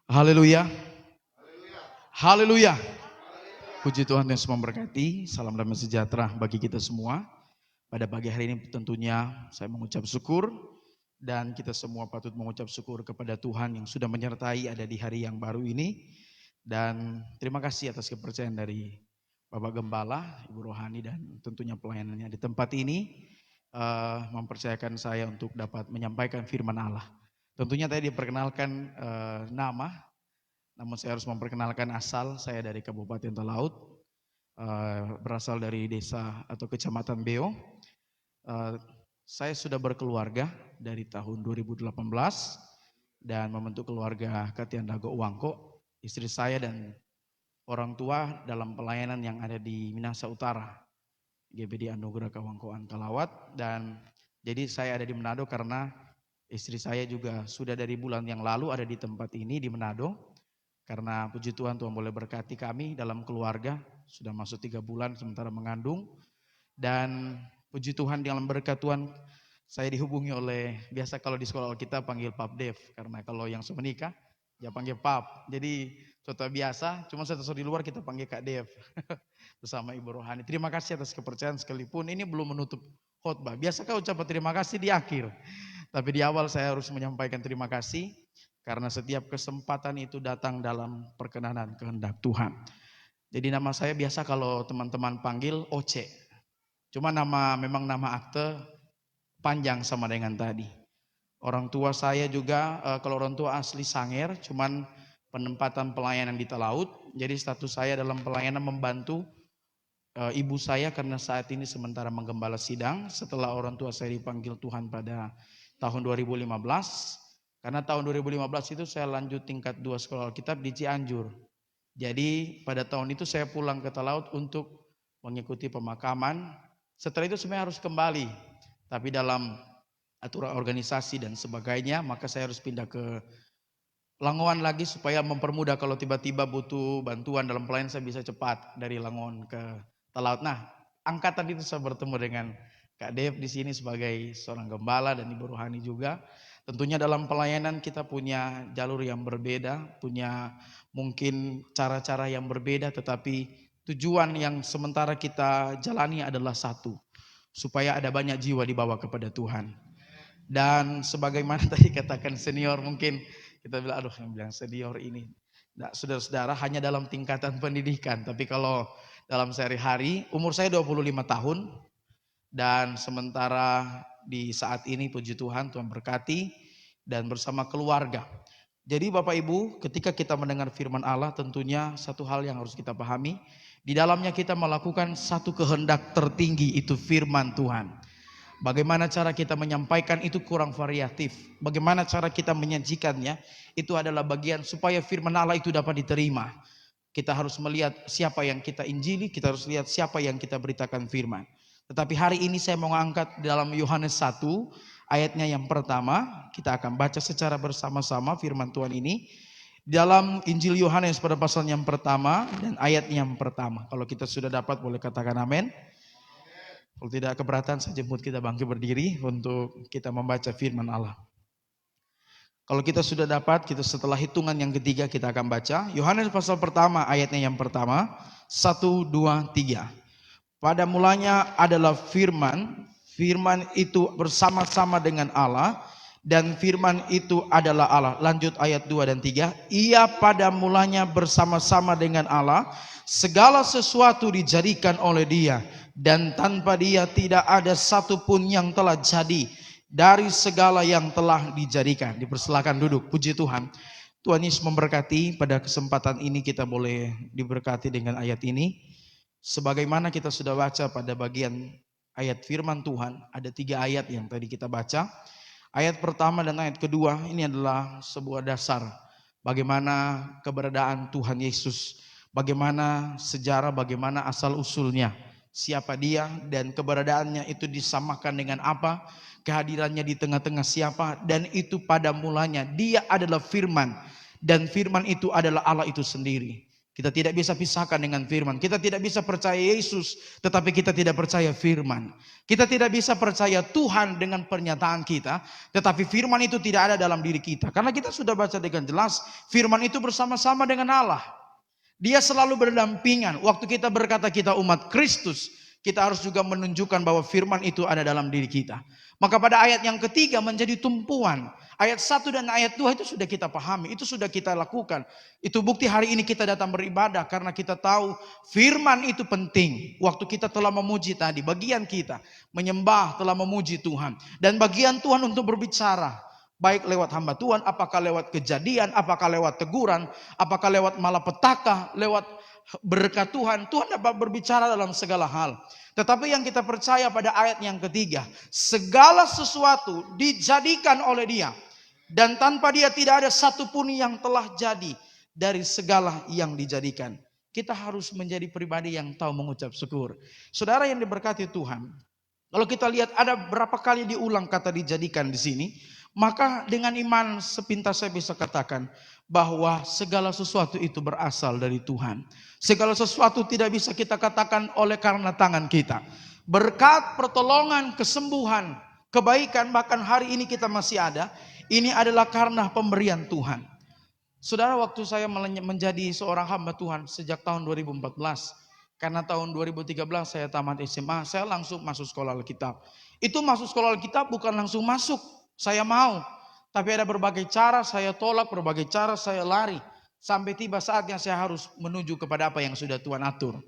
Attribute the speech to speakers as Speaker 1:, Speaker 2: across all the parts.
Speaker 1: Haleluya. Haleluya. Puji Tuhan yang semua memberkati. Salam damai sejahtera bagi kita semua. Pada pagi hari ini tentunya saya mengucap syukur. Dan kita semua patut mengucap syukur kepada Tuhan yang sudah menyertai ada di hari yang baru ini. Dan terima kasih atas kepercayaan dari Bapak Gembala, Ibu Rohani dan tentunya pelayanannya di tempat ini. Mempercayakan saya untuk dapat menyampaikan firman Allah. Tentunya tadi diperkenalkan nama. Namun saya harus memperkenalkan asal saya dari Kabupaten Talaut, berasal dari desa atau kecamatan Beo. Saya sudah berkeluarga dari tahun 2018 dan membentuk keluarga Katian Dago Wangko. Istri saya dan orang tua dalam pelayanan yang ada di Minahasa Utara, GBD Anugerah Kawangkoan Kalawat. Dan jadi saya ada di Manado karena istri saya juga sudah dari bulan yang lalu ada di tempat ini di Manado. Karena puji Tuhan, Tuhan boleh berkati kami dalam keluarga, sudah masuk 3 bulan sementara mengandung. Dan puji Tuhan dalam berkat Tuhan, saya dihubungi oleh, biasa kalau di sekolah kita panggil Pap Dev. Karena kalau yang sudah menikah, ya panggil Pap. Jadi contoh biasa, cuma saya di luar kita panggil Kak Dev. Bersama Ibu Rohani. Terima kasih atas kepercayaan sekalipun ini belum menutup khotbah. Biasa kau ucap terima kasih di akhir. Tapi di awal saya harus menyampaikan terima kasih. Karena setiap kesempatan itu datang dalam perkenanan kehendak Tuhan. Jadi nama saya biasa kalau teman-teman panggil Oce. Cuma memang nama akte panjang sama dengan tadi. Orang tua saya juga, kalau orang tua asli Sanger, cuman penempatan pelayanan di Talaut. Jadi status saya dalam pelayanan membantu ibu saya karena saat ini sementara menggembala sidang. Setelah orang tua saya dipanggil Tuhan pada tahun 2015. Karena tahun 2015 itu saya lanjut tingkat 2 sekolah Alkitab di Cianjur. Jadi pada tahun itu saya pulang ke Talaut untuk mengikuti pemakaman. Setelah itu sebenarnya harus kembali. Tapi dalam aturan organisasi dan sebagainya, maka saya harus pindah ke Langowan lagi supaya mempermudah kalau tiba-tiba butuh bantuan dalam pelayanan saya bisa cepat dari Langowan ke Talaut. Nah, angkatan itu saya bertemu dengan Kak Dev di sini sebagai seorang gembala dan Ibu Rohani juga. Tentunya dalam pelayanan kita punya jalur yang berbeda, punya mungkin cara-cara yang berbeda, tetapi tujuan yang sementara kita jalani adalah satu, supaya ada banyak jiwa dibawa kepada Tuhan. Dan sebagaimana tadi katakan senior, mungkin kita bilang, aduh yang bilang senior ini, nah, saudara-saudara hanya dalam tingkatan pendidikan, tapi kalau dalam sehari-hari, umur saya 25 tahun, dan sementara di saat ini puji Tuhan, Tuhan berkati dan bersama keluarga. Jadi Bapak Ibu, ketika kita mendengar firman Allah, tentunya satu hal yang harus kita pahami, di dalamnya kita melakukan satu kehendak tertinggi, itu firman Tuhan. Bagaimana cara kita menyampaikan itu kurang variatif. Bagaimana cara kita menyajikannya, itu adalah bagian supaya firman Allah itu dapat diterima. Kita harus melihat siapa yang kita injili, kita harus lihat siapa yang kita beritakan firman. Tetapi hari ini saya mau angkat dalam Yohanes 1 ayatnya yang pertama. Kita akan baca secara bersama-sama firman Tuhan ini. Dalam Injil Yohanes pada pasal yang pertama dan ayat yang pertama. Kalau kita sudah dapat boleh katakan amin. Kalau tidak keberatan saya jemput kita bangkit berdiri untuk kita membaca firman Allah. Kalau kita sudah dapat, kita setelah hitungan yang ketiga kita akan baca. Yohanes pasal pertama ayatnya yang pertama. 1, 2, 3. Pada mulanya adalah firman. Firman itu bersama-sama dengan Allah. Dan firman itu adalah Allah. Lanjut ayat 2 dan 3. Ia pada mulanya bersama-sama dengan Allah. Segala sesuatu dijadikan oleh Dia. Dan tanpa Dia tidak ada satupun yang telah jadi dari segala yang telah dijadikan. Dipersilakan duduk. Puji Tuhan. Tuhan Yesus memberkati. Pada kesempatan ini kita boleh diberkati dengan ayat ini. Sebagaimana kita sudah baca pada bagian ayat firman Tuhan, ada 3 ayat yang tadi kita baca. Ayat pertama dan ayat kedua ini adalah sebuah dasar bagaimana keberadaan Tuhan Yesus, bagaimana sejarah, bagaimana asal usulnya, siapa Dia dan keberadaannya itu disamakan dengan apa, kehadirannya di tengah-tengah siapa, dan itu pada mulanya Dia adalah firman dan firman itu adalah Allah itu sendiri. Kita tidak bisa pisahkan dengan firman. Kita tidak bisa percaya Yesus, tetapi kita tidak percaya firman. Kita tidak bisa percaya Tuhan dengan pernyataan kita, tetapi firman itu tidak ada dalam diri kita. Karena kita sudah baca dengan jelas, firman itu bersama-sama dengan Allah. Dia selalu berdampingan. Waktu kita berkata kita umat Kristus, kita harus juga menunjukkan bahwa firman itu ada dalam diri kita. Maka pada ayat yang ketiga menjadi tumpuan. Ayat 1 dan ayat 2 itu sudah kita pahami, itu sudah kita lakukan. Itu bukti hari ini kita datang beribadah karena kita tahu firman itu penting. Waktu kita telah memuji tadi, bagian kita menyembah telah memuji Tuhan. Dan bagian Tuhan untuk berbicara. Baik lewat hamba Tuhan, apakah lewat kejadian, apakah lewat teguran, apakah lewat malapetaka, lewat berkat Tuhan. Tuhan dapat berbicara dalam segala hal. Tetapi yang kita percaya pada ayat yang ketiga, segala sesuatu dijadikan oleh Dia. Dan tanpa Dia tidak ada satupun yang telah jadi dari segala yang dijadikan. Kita harus menjadi pribadi yang tahu mengucap syukur. Saudara yang diberkati Tuhan, kalau kita lihat ada berapa kali diulang kata dijadikan di sini, maka dengan iman sepintas saya bisa katakan bahwa segala sesuatu itu berasal dari Tuhan. Segala sesuatu tidak bisa kita katakan oleh karena tangan kita. Berkat, pertolongan, kesembuhan, kebaikan, bahkan hari ini kita masih ada, ini adalah karena pemberian Tuhan. Saudara, waktu saya menjadi seorang hamba Tuhan sejak tahun 2014, karena tahun 2013 saya tamat SMA, saya langsung masuk sekolah Alkitab. Itu masuk sekolah Alkitab bukan langsung masuk, saya mau. Tapi ada berbagai cara saya tolak, berbagai cara saya lari. Sampai tiba saatnya saya harus menuju kepada apa yang sudah Tuhan atur.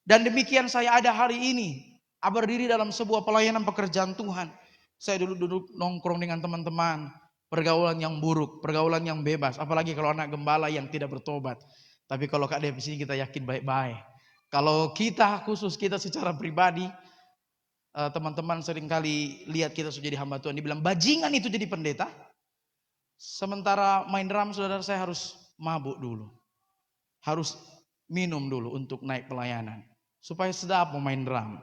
Speaker 1: Dan demikian saya ada hari ini, berdiri dalam sebuah pelayanan pekerjaan Tuhan. Saya dulu duduk nongkrong dengan teman-teman, pergaulan yang buruk, pergaulan yang bebas. Apalagi kalau anak gembala yang tidak bertobat. Tapi kalau Kak Dev sini kita yakin baik-baik. Kalau kita khusus kita secara pribadi, teman-teman seringkali lihat kita sudah jadi hamba Tuhan, dibilang bajingan itu jadi pendeta. Sementara main drum saudara saya harus mabuk dulu. Harus minum dulu untuk naik pelayanan. Supaya sedap mau main drum.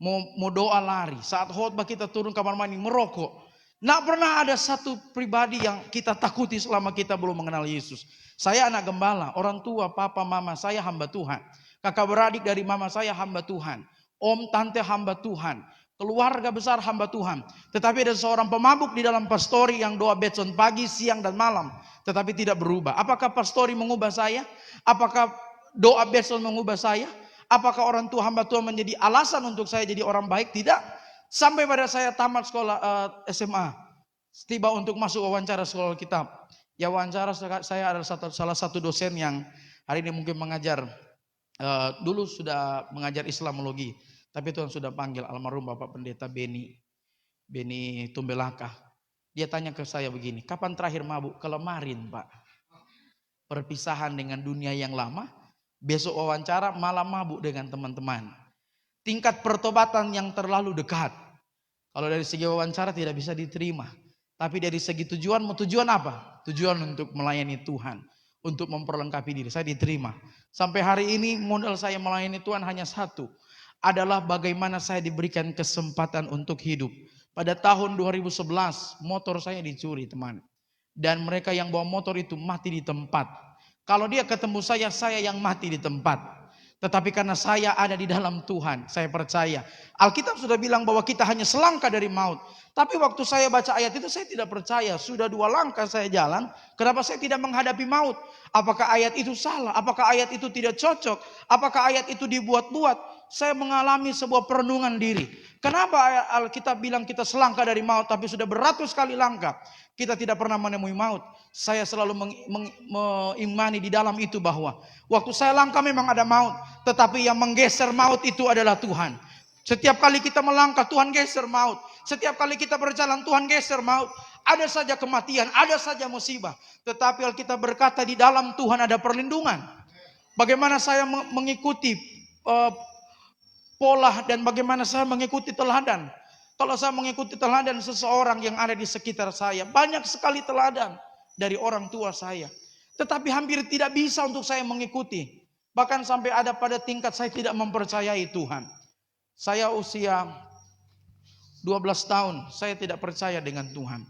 Speaker 1: Mau doa lari. Saat khotbah kita turun kamar mandi merokok. Nggak pernah ada satu pribadi yang kita takuti selama kita belum mengenal Yesus. Saya anak gembala, orang tua, papa, mama saya hamba Tuhan. Kakak beradik dari mama saya hamba Tuhan. Om, tante hamba Tuhan. Keluarga besar hamba Tuhan. Tetapi ada seorang pemabuk di dalam pastori yang doa betson pagi, siang, dan malam. Tetapi tidak berubah. Apakah pastori mengubah saya? Apakah doa betson mengubah saya? Apakah orang tua hamba Tuhan menjadi alasan untuk saya jadi orang baik? Tidak. Sampai pada saya tamat sekolah SMA. Tiba untuk masuk wawancara sekolah Alkitab. Ya wawancara saya adalah salah satu dosen yang hari ini mungkin mengajar. Dulu sudah mengajar Islamologi. Tapi Tuhan sudah panggil almarhum Bapak Pendeta Beni Tumbelaka. Dia tanya ke saya begini, kapan terakhir mabuk? Kemarin Pak. Perpisahan dengan dunia yang lama, besok wawancara malam mabuk dengan teman-teman. Tingkat pertobatan yang terlalu dekat. Kalau dari segi wawancara tidak bisa diterima. Tapi dari segi tujuan apa? Tujuan untuk melayani Tuhan. Untuk memperlengkapi diri, saya diterima. Sampai hari ini modal saya melayani Tuhan hanya satu. Adalah bagaimana saya diberikan kesempatan untuk hidup. Pada tahun 2011 motor saya dicuri teman. Dan mereka yang bawa motor itu mati di tempat. Kalau dia ketemu saya yang mati di tempat. Tetapi karena saya ada di dalam Tuhan, saya percaya. Alkitab sudah bilang bahwa kita hanya selangkah dari maut. Tapi waktu saya baca ayat itu saya tidak percaya. Sudah 2 langkah saya jalan, kenapa saya tidak menghadapi maut? Apakah ayat itu salah? Apakah ayat itu tidak cocok? Apakah ayat itu dibuat-buat? Saya mengalami sebuah perenungan diri. Kenapa Alkitab bilang kita selangkah dari maut, tapi sudah beratus kali langkah kita tidak pernah menemui maut? Saya selalu mengimani di dalam itu bahwa waktu saya langkah memang ada maut, tetapi yang menggeser maut itu adalah Tuhan. Setiap kali kita melangkah Tuhan geser maut. Setiap kali kita berjalan Tuhan geser maut. Ada saja kematian, ada saja musibah. Tetapi Alkitab berkata di dalam Tuhan ada perlindungan. Bagaimana saya mengikuti pola dan bagaimana saya mengikuti teladan. Kalau saya mengikuti teladan seseorang yang ada di sekitar saya, banyak sekali teladan dari orang tua saya. Tetapi hampir tidak bisa untuk saya mengikuti. Bahkan sampai ada pada tingkat saya tidak mempercayai Tuhan. Saya usia 12 tahun, saya tidak percaya dengan Tuhan.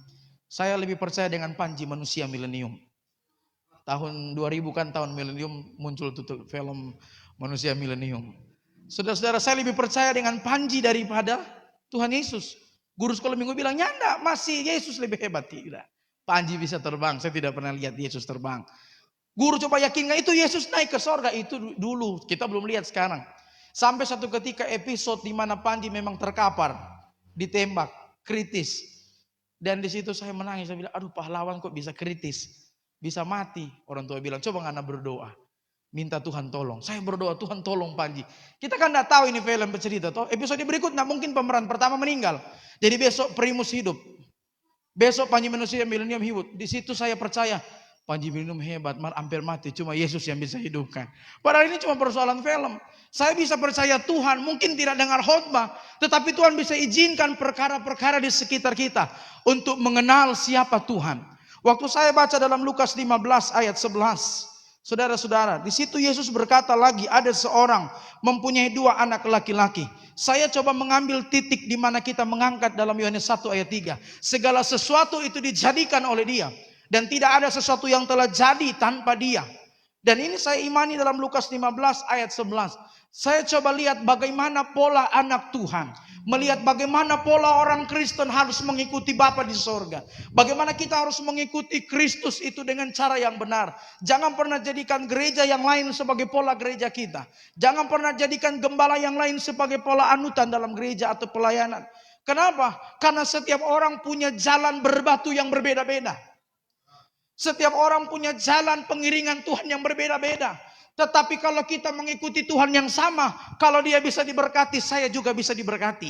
Speaker 1: Saya lebih percaya dengan Panji manusia milenium. Tahun 2000 kan tahun milenium muncul tuh film Manusia Milenium. Saudara-saudara, saya lebih percaya dengan Panji daripada Tuhan Yesus. Guru sekolah minggu bilang, nyanda masih Yesus lebih hebat. Tidak. Panji bisa terbang, saya tidak pernah lihat Yesus terbang. Guru coba yakinkan itu Yesus naik ke sorga, itu dulu, kita belum lihat sekarang. Sampai satu ketika episode di mana Panji memang terkapar, ditembak, kritis. Dan di situ saya menangis, saya bilang, aduh pahlawan kok bisa kritis, bisa mati. Orang tua bilang, coba ngana berdoa. Minta Tuhan tolong. Saya berdoa, Tuhan tolong Panji. Kita kan tidak tahu ini film bercerita. Toh. Episode berikutnya mungkin pemeran pertama meninggal. Jadi besok Primus hidup. Besok Panji Manusia Milenium hidup. Di situ saya percaya Panji Milenium hebat, hampir mati. Cuma Yesus yang bisa hidupkan. Padahal ini cuma persoalan film. Saya bisa percaya Tuhan mungkin tidak dengar khotbah. Tetapi Tuhan bisa izinkan perkara-perkara di sekitar kita. Untuk mengenal siapa Tuhan. Waktu saya baca dalam Lukas 15 ayat 11. Saudara-saudara, di situ Yesus berkata lagi, ada seorang mempunyai 2 anak laki-laki. Saya coba mengambil titik di mana kita mengangkat dalam Yohanes 1 ayat 3. Segala sesuatu itu dijadikan oleh Dia. Dan tidak ada sesuatu yang telah jadi tanpa Dia. Dan ini saya imani dalam Lukas 15 ayat 11. Saya coba lihat bagaimana pola anak Tuhan. Melihat bagaimana pola orang Kristen harus mengikuti Bapa di sorga. Bagaimana kita harus mengikuti Kristus itu dengan cara yang benar. Jangan pernah jadikan gereja yang lain sebagai pola gereja kita. Jangan pernah jadikan gembala yang lain sebagai pola anutan dalam gereja atau pelayanan. Kenapa? Karena setiap orang punya jalan berbatu yang berbeda-beda. Setiap orang punya jalan pengiringan Tuhan yang berbeda-beda. Tetapi kalau kita mengikuti Tuhan yang sama, kalau dia bisa diberkati, saya juga bisa diberkati.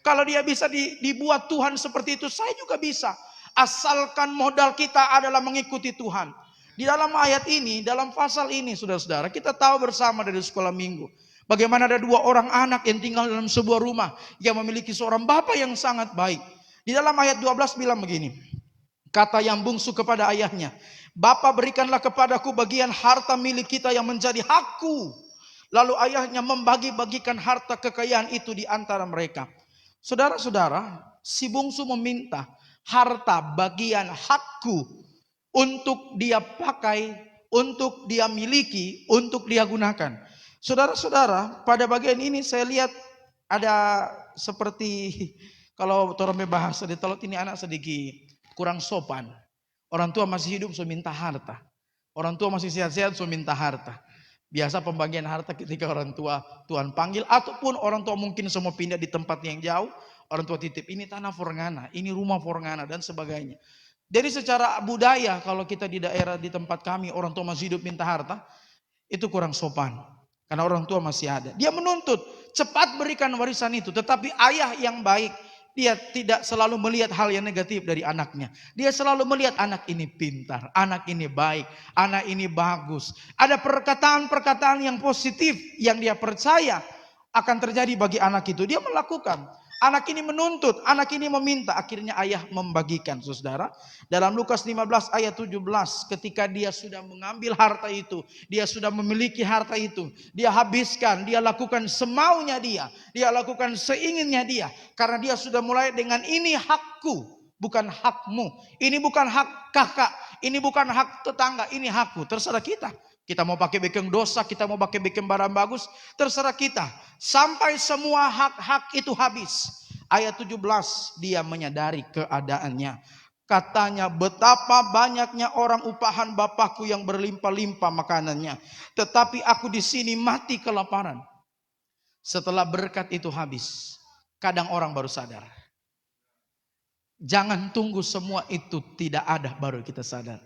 Speaker 1: Kalau dia bisa dibuat Tuhan seperti itu, saya juga bisa. Asalkan modal kita adalah mengikuti Tuhan. Di dalam ayat ini, dalam pasal ini, saudara-saudara, kita tahu bersama dari sekolah minggu. Bagaimana ada 2 orang anak yang tinggal dalam sebuah rumah, yang memiliki seorang bapa yang sangat baik. Di dalam ayat 12 bilang begini. Kata yang bungsu kepada ayahnya, Bapa berikanlah kepadaku bagian harta milik kita yang menjadi hakku. Lalu ayahnya membagi-bagikan harta kekayaan itu di antara mereka. Saudara-saudara, si bungsu meminta harta bagian hakku untuk dia pakai, untuk dia miliki, untuk dia gunakan. Saudara-saudara, pada bagian ini saya lihat ada seperti kalau orang bahasa di telot ini anak sedikit kurang sopan. Orang tua masih hidup so minta harta. Orang tua masih sehat-sehat so minta harta. Biasa pembagian harta ketika orang tua Tuhan panggil. Ataupun orang tua mungkin semua pindah di tempat yang jauh. Orang tua titip ini tanah Forngana, ini rumah Forngana dan sebagainya. Jadi secara budaya kalau kita di daerah di tempat kami orang tua masih hidup minta harta. Itu kurang sopan. Karena orang tua masih ada. Dia menuntut cepat berikan warisan itu. Tetapi ayah yang baik. Dia tidak selalu melihat hal yang negatif dari anaknya. Dia selalu melihat anak ini pintar, anak ini baik, anak ini bagus. Ada perkataan-perkataan yang positif yang dia percaya akan terjadi bagi anak itu. Dia melakukan. Anak ini menuntut, anak ini meminta. Akhirnya ayah membagikan, saudara. Dalam Lukas 15 ayat 17, ketika dia sudah mengambil harta itu, dia sudah memiliki harta itu, dia habiskan, dia lakukan semaunya dia lakukan seinginnya dia. Karena dia sudah mulai dengan ini hakku, bukan hakmu. Ini bukan hak kakak, ini bukan hak tetangga, ini hakku. Terserah kita. Kita mau pakai backing dosa, kita mau pakai backing barang bagus, terserah kita. Sampai semua hak-hak itu habis. Ayat 17, dia menyadari keadaannya. Katanya, betapa banyaknya orang upahan Bapakku yang berlimpah-limpah makanannya. Tetapi aku di sini mati kelaparan. Setelah berkat itu habis, kadang orang baru sadar. Jangan tunggu semua itu tidak ada baru kita sadar.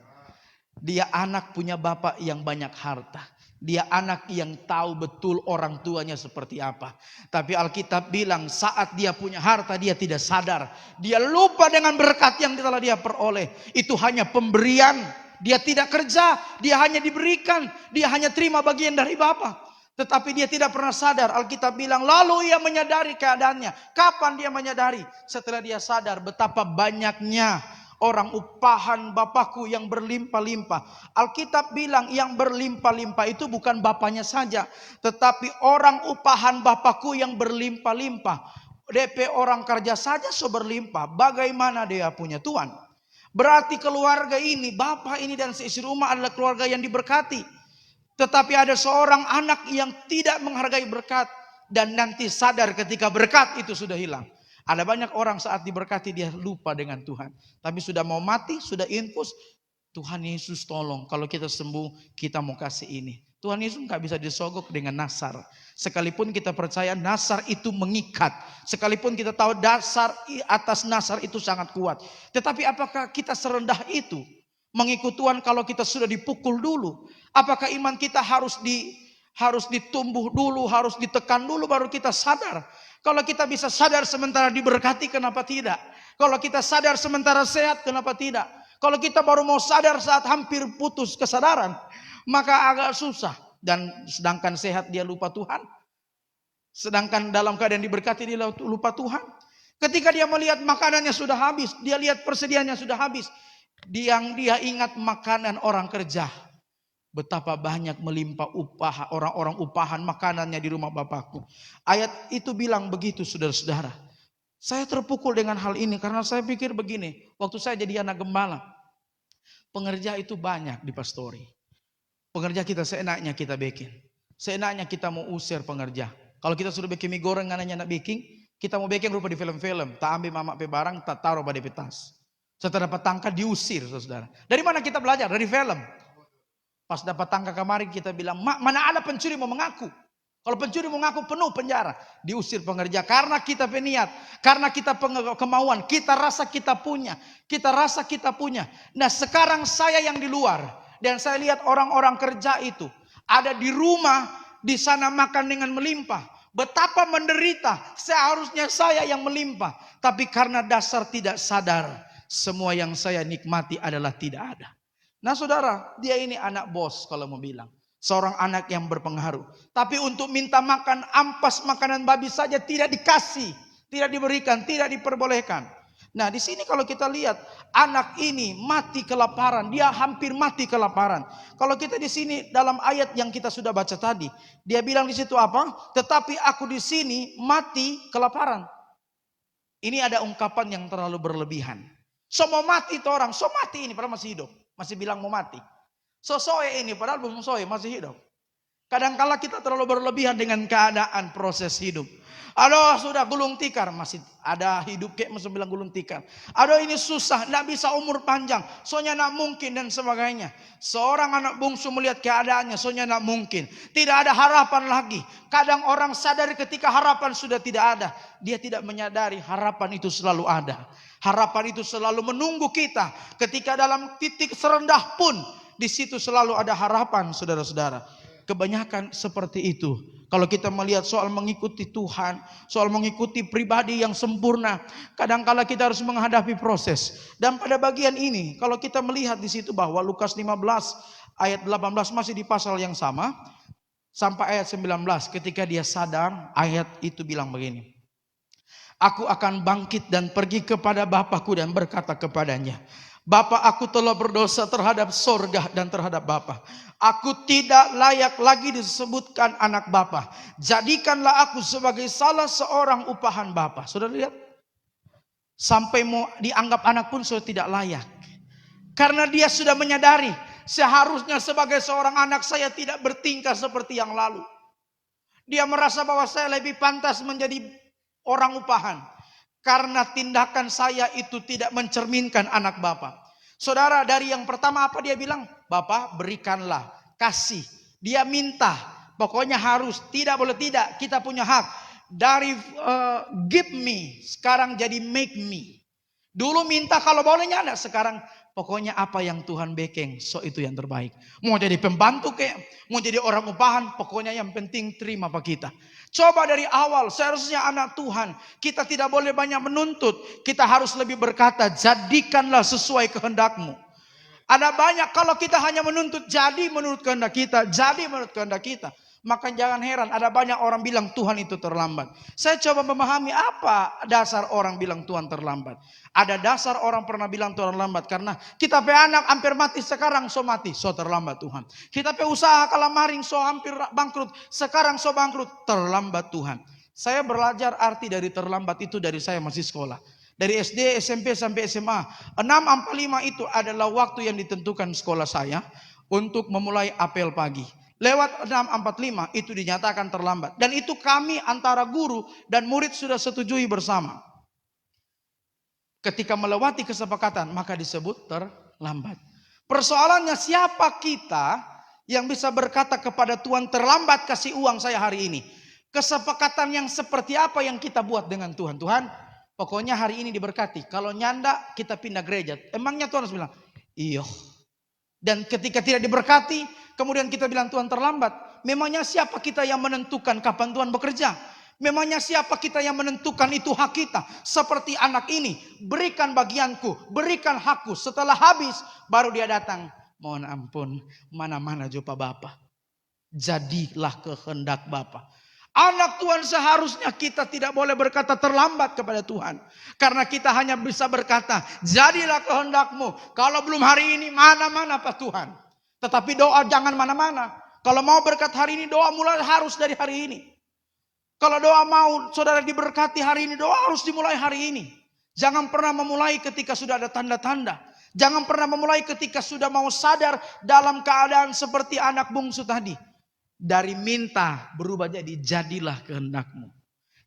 Speaker 1: Dia anak punya bapak yang banyak harta. Dia anak yang tahu betul orang tuanya seperti apa. Tapi Alkitab bilang saat dia punya harta dia tidak sadar. Dia lupa dengan berkat yang telah dia peroleh. Itu hanya pemberian. Dia tidak kerja. Dia hanya diberikan. Dia hanya terima bagian dari Bapa. Tetapi dia tidak pernah sadar. Alkitab bilang lalu ia menyadari keadaannya. Kapan dia menyadari? Setelah dia sadar betapa banyaknya orang upahan Bapakku yang berlimpah-limpah. Alkitab bilang yang berlimpah-limpah itu bukan bapaknya saja. Tetapi orang upahan Bapakku yang berlimpah-limpah. DP orang kerja saja so berlimpah. Bagaimana dia punya Tuhan? Berarti keluarga ini, bapak ini dan seisi rumah adalah keluarga yang diberkati. Tetapi ada seorang anak yang tidak menghargai berkat dan nanti sadar ketika berkat itu sudah hilang. Ada banyak orang saat diberkati dia lupa dengan Tuhan. Tapi sudah mau mati, sudah infus, Tuhan Yesus tolong, kalau kita sembuh kita mau kasih ini. Tuhan Yesus nggak bisa disogok dengan nasar. Sekalipun kita percaya nasar itu mengikat. Sekalipun kita tahu dasar atas nasar itu sangat kuat. Tetapi apakah kita serendah itu mengikut Tuhan kalau kita sudah dipukul dulu? Apakah iman kita harus ditumbuh dulu, harus ditekan dulu baru kita sadar? Kalau kita bisa sadar sementara diberkati, kenapa tidak? Kalau kita sadar sementara sehat, kenapa tidak? Kalau kita baru mau sadar saat hampir putus kesadaran, maka agak susah. Dan sedangkan sehat dia lupa Tuhan. Sedangkan dalam keadaan diberkati dia lupa Tuhan. Ketika dia melihat makanannya sudah habis, dia lihat persediaannya sudah habis, dia ingat makanan orang kerja. Betapa banyak melimpah upah orang-orang upahan makanannya di rumah Bapakku. Ayat itu bilang begitu, saudara-saudara. Saya terpukul dengan hal ini karena saya pikir begini. Waktu saya jadi anak gembala, pengerja itu banyak di pastori. Pengerja kita seenaknya kita bikin. Seenaknya kita mau usir pengerja. Kalau kita sudah bikin mie goreng anaknya nak bikin, kita mau bikin rupa di film-film. Tak ambil mama pe barang, tak taruh pada petas. Setelah dapat tangkap diusir, saudara. Dari mana kita belajar? Dari film. Pas dapat tangkap kemarin kita bilang, mak mana ada pencuri mau mengaku. Kalau pencuri mau mengaku penuh penjara. Diusir pengerja karena kita peniat. Karena kita kemauan. Kita rasa kita punya. Kita rasa kita punya. Nah sekarang saya yang di luar. Dan saya lihat orang-orang kerja itu. Ada di rumah. Di sana makan dengan melimpah. Betapa menderita. Seharusnya saya yang melimpah. Tapi karena dasar tidak sadar. Semua yang saya nikmati adalah tidak ada. Nah saudara, dia ini anak bos kalau mau bilang. Seorang anak yang berpengaruh. Tapi untuk minta makan ampas makanan babi saja tidak dikasih. Tidak diberikan, tidak diperbolehkan. Nah di sini kalau kita lihat. Anak ini mati kelaparan. Dia hampir mati kelaparan. Kalau kita di sini dalam ayat yang kita sudah baca tadi. Dia bilang di situ apa? Tetapi aku di sini mati kelaparan. Ini ada ungkapan yang terlalu berlebihan. So mau mati itu orang. So mati ini padahal masih hidup. Masih bilang mau mati. Soe ini padahal belum soe masih hidup. Kadangkala kita terlalu berlebihan dengan keadaan proses hidup. Aduh sudah gulung tikar. Masih ada hidup kayak masih bilang gulung tikar. Aduh ini susah. Tidak bisa umur panjang. Soalnya tidak mungkin dan sebagainya. Seorang anak bungsu melihat keadaannya. Soalnya tidak mungkin. Tidak ada harapan lagi. Kadang orang sadar ketika harapan sudah tidak ada. Dia tidak menyadari harapan itu selalu ada. Harapan itu selalu menunggu kita. Ketika dalam titik serendah pun. Di situ selalu ada harapan saudara-saudara. Kebanyakan seperti itu. Kalau kita melihat soal mengikuti Tuhan. Soal mengikuti pribadi yang sempurna. Kadangkala kita harus menghadapi proses. Dan pada bagian ini. Kalau kita melihat di situ bahwa Lukas 15 ayat 18 masih di pasal yang sama. Sampai ayat 19 ketika dia sadar. Ayat itu bilang begini. Aku akan bangkit dan pergi kepada Bapakku dan berkata kepadanya. Bapa, aku telah berdosa terhadap sorga dan terhadap Bapa. Aku tidak layak lagi disebutkan anak Bapa. Jadikanlah aku sebagai salah seorang upahan Bapa. Sudah lihat? Sampai mau dianggap anak pun sudah tidak layak. Karena dia sudah menyadari. Seharusnya sebagai seorang anak saya tidak bertingkah seperti yang lalu. Dia merasa bahwa saya lebih pantas menjadi orang upahan. Karena tindakan saya itu tidak mencerminkan anak Bapa. Saudara, dari yang pertama apa dia bilang? Bapa berikanlah, kasih. Dia minta, pokoknya harus, tidak boleh tidak. Kita punya hak. Dari give me, sekarang jadi make me. Dulu minta kalau bolehnya ada, sekarang pokoknya apa yang Tuhan bekeng, so itu yang terbaik. Mau jadi pembantu kayak, mau jadi orang upahan, pokoknya yang penting terima apa kita. Coba dari awal, seharusnya anak Tuhan, kita tidak boleh banyak menuntut. Kita harus lebih berkata, jadikanlah sesuai kehendakmu. Ada banyak kalau kita hanya menuntut jadi menurut kehendak kita, jadi menurut kehendak kita. Maka jangan heran ada banyak orang bilang Tuhan itu terlambat. Saya coba memahami apa dasar orang bilang Tuhan terlambat. Ada dasar orang pernah bilang Tuhan terlambat karena kita pe anak hampir mati sekarang so mati, so terlambat Tuhan. Kita pe usaha kalamaring so hampir bangkrut, sekarang so bangkrut, terlambat Tuhan. Saya belajar arti dari terlambat itu dari saya masih sekolah. Dari SD, SMP sampai SMA. 6.45 itu adalah waktu yang ditentukan sekolah saya untuk memulai apel pagi. Lewat 6.45 itu dinyatakan terlambat. Dan itu kami antara guru dan murid sudah setujui bersama. Ketika melewati kesepakatan maka disebut terlambat. Persoalannya siapa kita yang bisa berkata kepada Tuhan, terlambat kasih uang saya hari ini. Kesepakatan yang seperti apa yang kita buat dengan Tuhan? Tuhan, pokoknya hari ini diberkati. Kalau nyanda kita pindah gereja. Emangnya Tuhan harus bilang, iya. Dan ketika tidak diberkati, kemudian kita bilang Tuhan terlambat. Memangnya siapa kita yang menentukan kapan Tuhan bekerja? Memangnya siapa kita yang menentukan itu hak kita? Seperti anak ini, berikan bagianku, berikan hakku. Setelah habis, baru dia datang. Mohon ampun, mana-mana jumpa Bapa. Jadilah kehendak Bapa. Anak Tuhan seharusnya kita tidak boleh berkata terlambat kepada Tuhan. Karena kita hanya bisa berkata, jadilah kehendakmu. Kalau belum hari ini, mana-mana Pak Tuhan. Tetapi doa jangan mana-mana. Kalau mau berkat hari ini, doa mulai harus dari hari ini. Kalau doa mau saudara diberkati hari ini, doa harus dimulai hari ini. Jangan pernah memulai ketika sudah ada tanda-tanda. Jangan pernah memulai ketika sudah mau sadar dalam keadaan seperti anak bungsu tadi. Dari minta berubah jadi jadilah kehendakmu.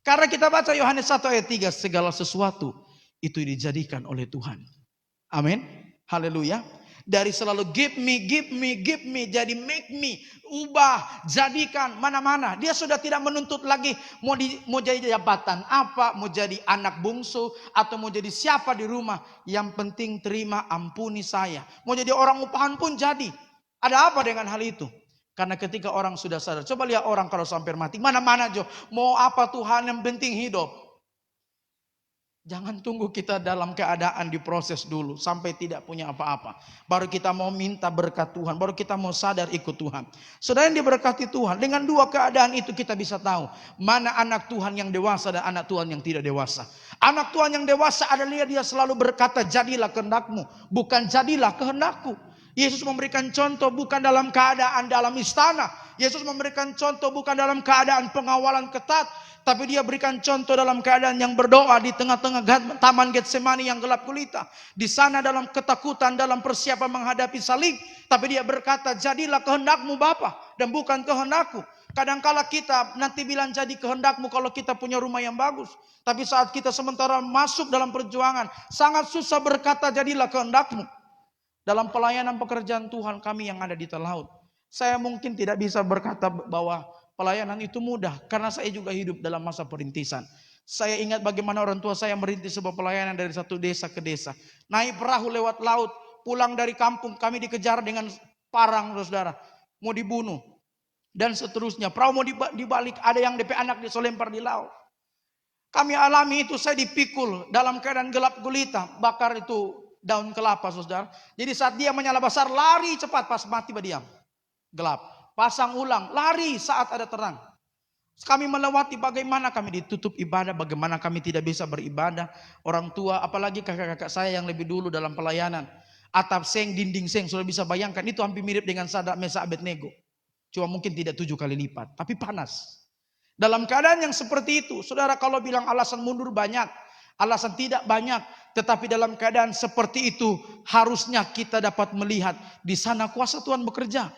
Speaker 1: Karena kita baca Yohanes 1 ayat 3, segala sesuatu itu dijadikan oleh Tuhan. Amin. Haleluya. Dari selalu give me, give me, give me, jadi make me, ubah, jadikan, mana-mana. Dia sudah tidak menuntut lagi mau jadi jabatan apa, mau jadi anak bungsu, atau mau jadi siapa di rumah. Yang penting terima, ampuni saya. Mau jadi orang upahan pun jadi. Ada apa dengan hal itu? Karena ketika orang sudah sadar, coba lihat orang kalau sampai mati, mana-mana Jo, mau apa Tuhan yang penting hidup. Jangan tunggu kita dalam keadaan diproses dulu sampai tidak punya apa-apa. Baru kita mau minta berkat Tuhan, baru kita mau sadar ikut Tuhan. Saudara yang diberkati Tuhan, dengan dua keadaan itu kita bisa tahu mana anak Tuhan yang dewasa dan anak Tuhan yang tidak dewasa. Anak Tuhan yang dewasa adalah dia selalu berkata jadilah kehendakmu, bukan jadilah kehendakku. Yesus memberikan contoh bukan dalam keadaan dalam istana. Yesus memberikan contoh bukan dalam keadaan pengawalan ketat. Tapi dia berikan contoh dalam keadaan yang berdoa di tengah-tengah taman Getsemani yang gelap gulita. Di sana dalam ketakutan, dalam persiapan menghadapi salib. Tapi dia berkata, jadilah kehendakmu Bapa dan bukan kehendakku. Kadangkala kita nanti bilang jadi kehendakmu kalau kita punya rumah yang bagus. Tapi saat kita sementara masuk dalam perjuangan, sangat susah berkata jadilah kehendakmu. Dalam pelayanan pekerjaan Tuhan kami yang ada di Talaut, saya mungkin tidak bisa berkata bahwa pelayanan itu mudah, karena saya juga hidup dalam masa perintisan. Saya ingat bagaimana orang tua saya merintis sebuah pelayanan dari satu desa ke desa. Naik perahu lewat laut, pulang dari kampung kami dikejar dengan parang saudara. Mau dibunuh. Dan seterusnya. Perahu mau dibalik, ada yang DP anak diselempar di laut. Kami alami itu, saya dipikul dalam keadaan gelap gulita. Bakar itu daun kelapa saudara. Jadi saat dia menyala besar, lari cepat, pas mati berdiam. Gelap. Pasang ulang, lari saat ada terang. Kami melewati bagaimana kami ditutup ibadah, bagaimana kami tidak bisa beribadah. Orang tua, apalagi kakak-kakak saya yang lebih dulu dalam pelayanan. Atap seng, dinding seng, sudah bisa bayangkan. Itu hampir mirip dengan Sadrak Mesak Abednego. Cuma mungkin tidak 7 kali lipat, tapi panas. Dalam keadaan yang seperti itu, saudara kalau bilang alasan mundur banyak, alasan tidak banyak. Tetapi dalam keadaan seperti itu, harusnya kita dapat melihat di sana kuasa Tuhan bekerja.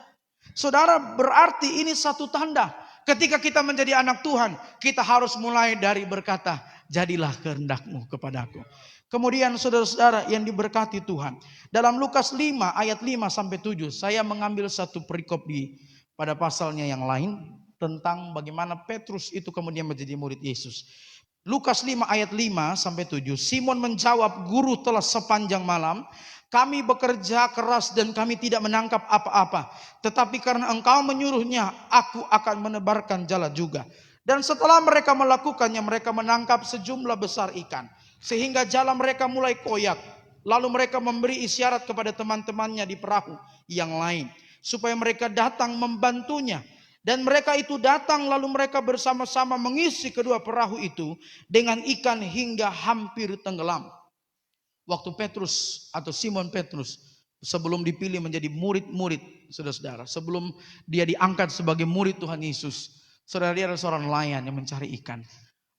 Speaker 1: Saudara, berarti ini satu tanda. Ketika kita menjadi anak Tuhan, kita harus mulai dari berkata, jadilah kehendakmu kepadaku. Kemudian saudara-saudara yang diberkati Tuhan. Dalam Lukas 5 ayat 5 sampai 7, saya mengambil satu perikop pada pasalnya yang lain. Tentang bagaimana Petrus itu kemudian menjadi murid Yesus. Lukas 5 ayat 5 sampai 7. Simon menjawab, Guru telah sepanjang malam kami bekerja keras dan kami tidak menangkap apa-apa. Tetapi karena engkau menyuruhnya, aku akan menebarkan jala juga. Dan setelah mereka melakukannya, mereka menangkap sejumlah besar ikan. Sehingga jala mereka mulai koyak. Lalu mereka memberi isyarat kepada teman-temannya di perahu yang lain. Supaya mereka datang membantunya. Dan mereka itu datang lalu mereka bersama-sama mengisi kedua perahu itu dengan ikan hingga hampir tenggelam. Waktu Petrus atau Simon Petrus sebelum dipilih menjadi murid-murid, saudara-saudara, sebelum dia diangkat sebagai murid Tuhan Yesus, saudara, dia adalah seorang nelayan yang mencari ikan.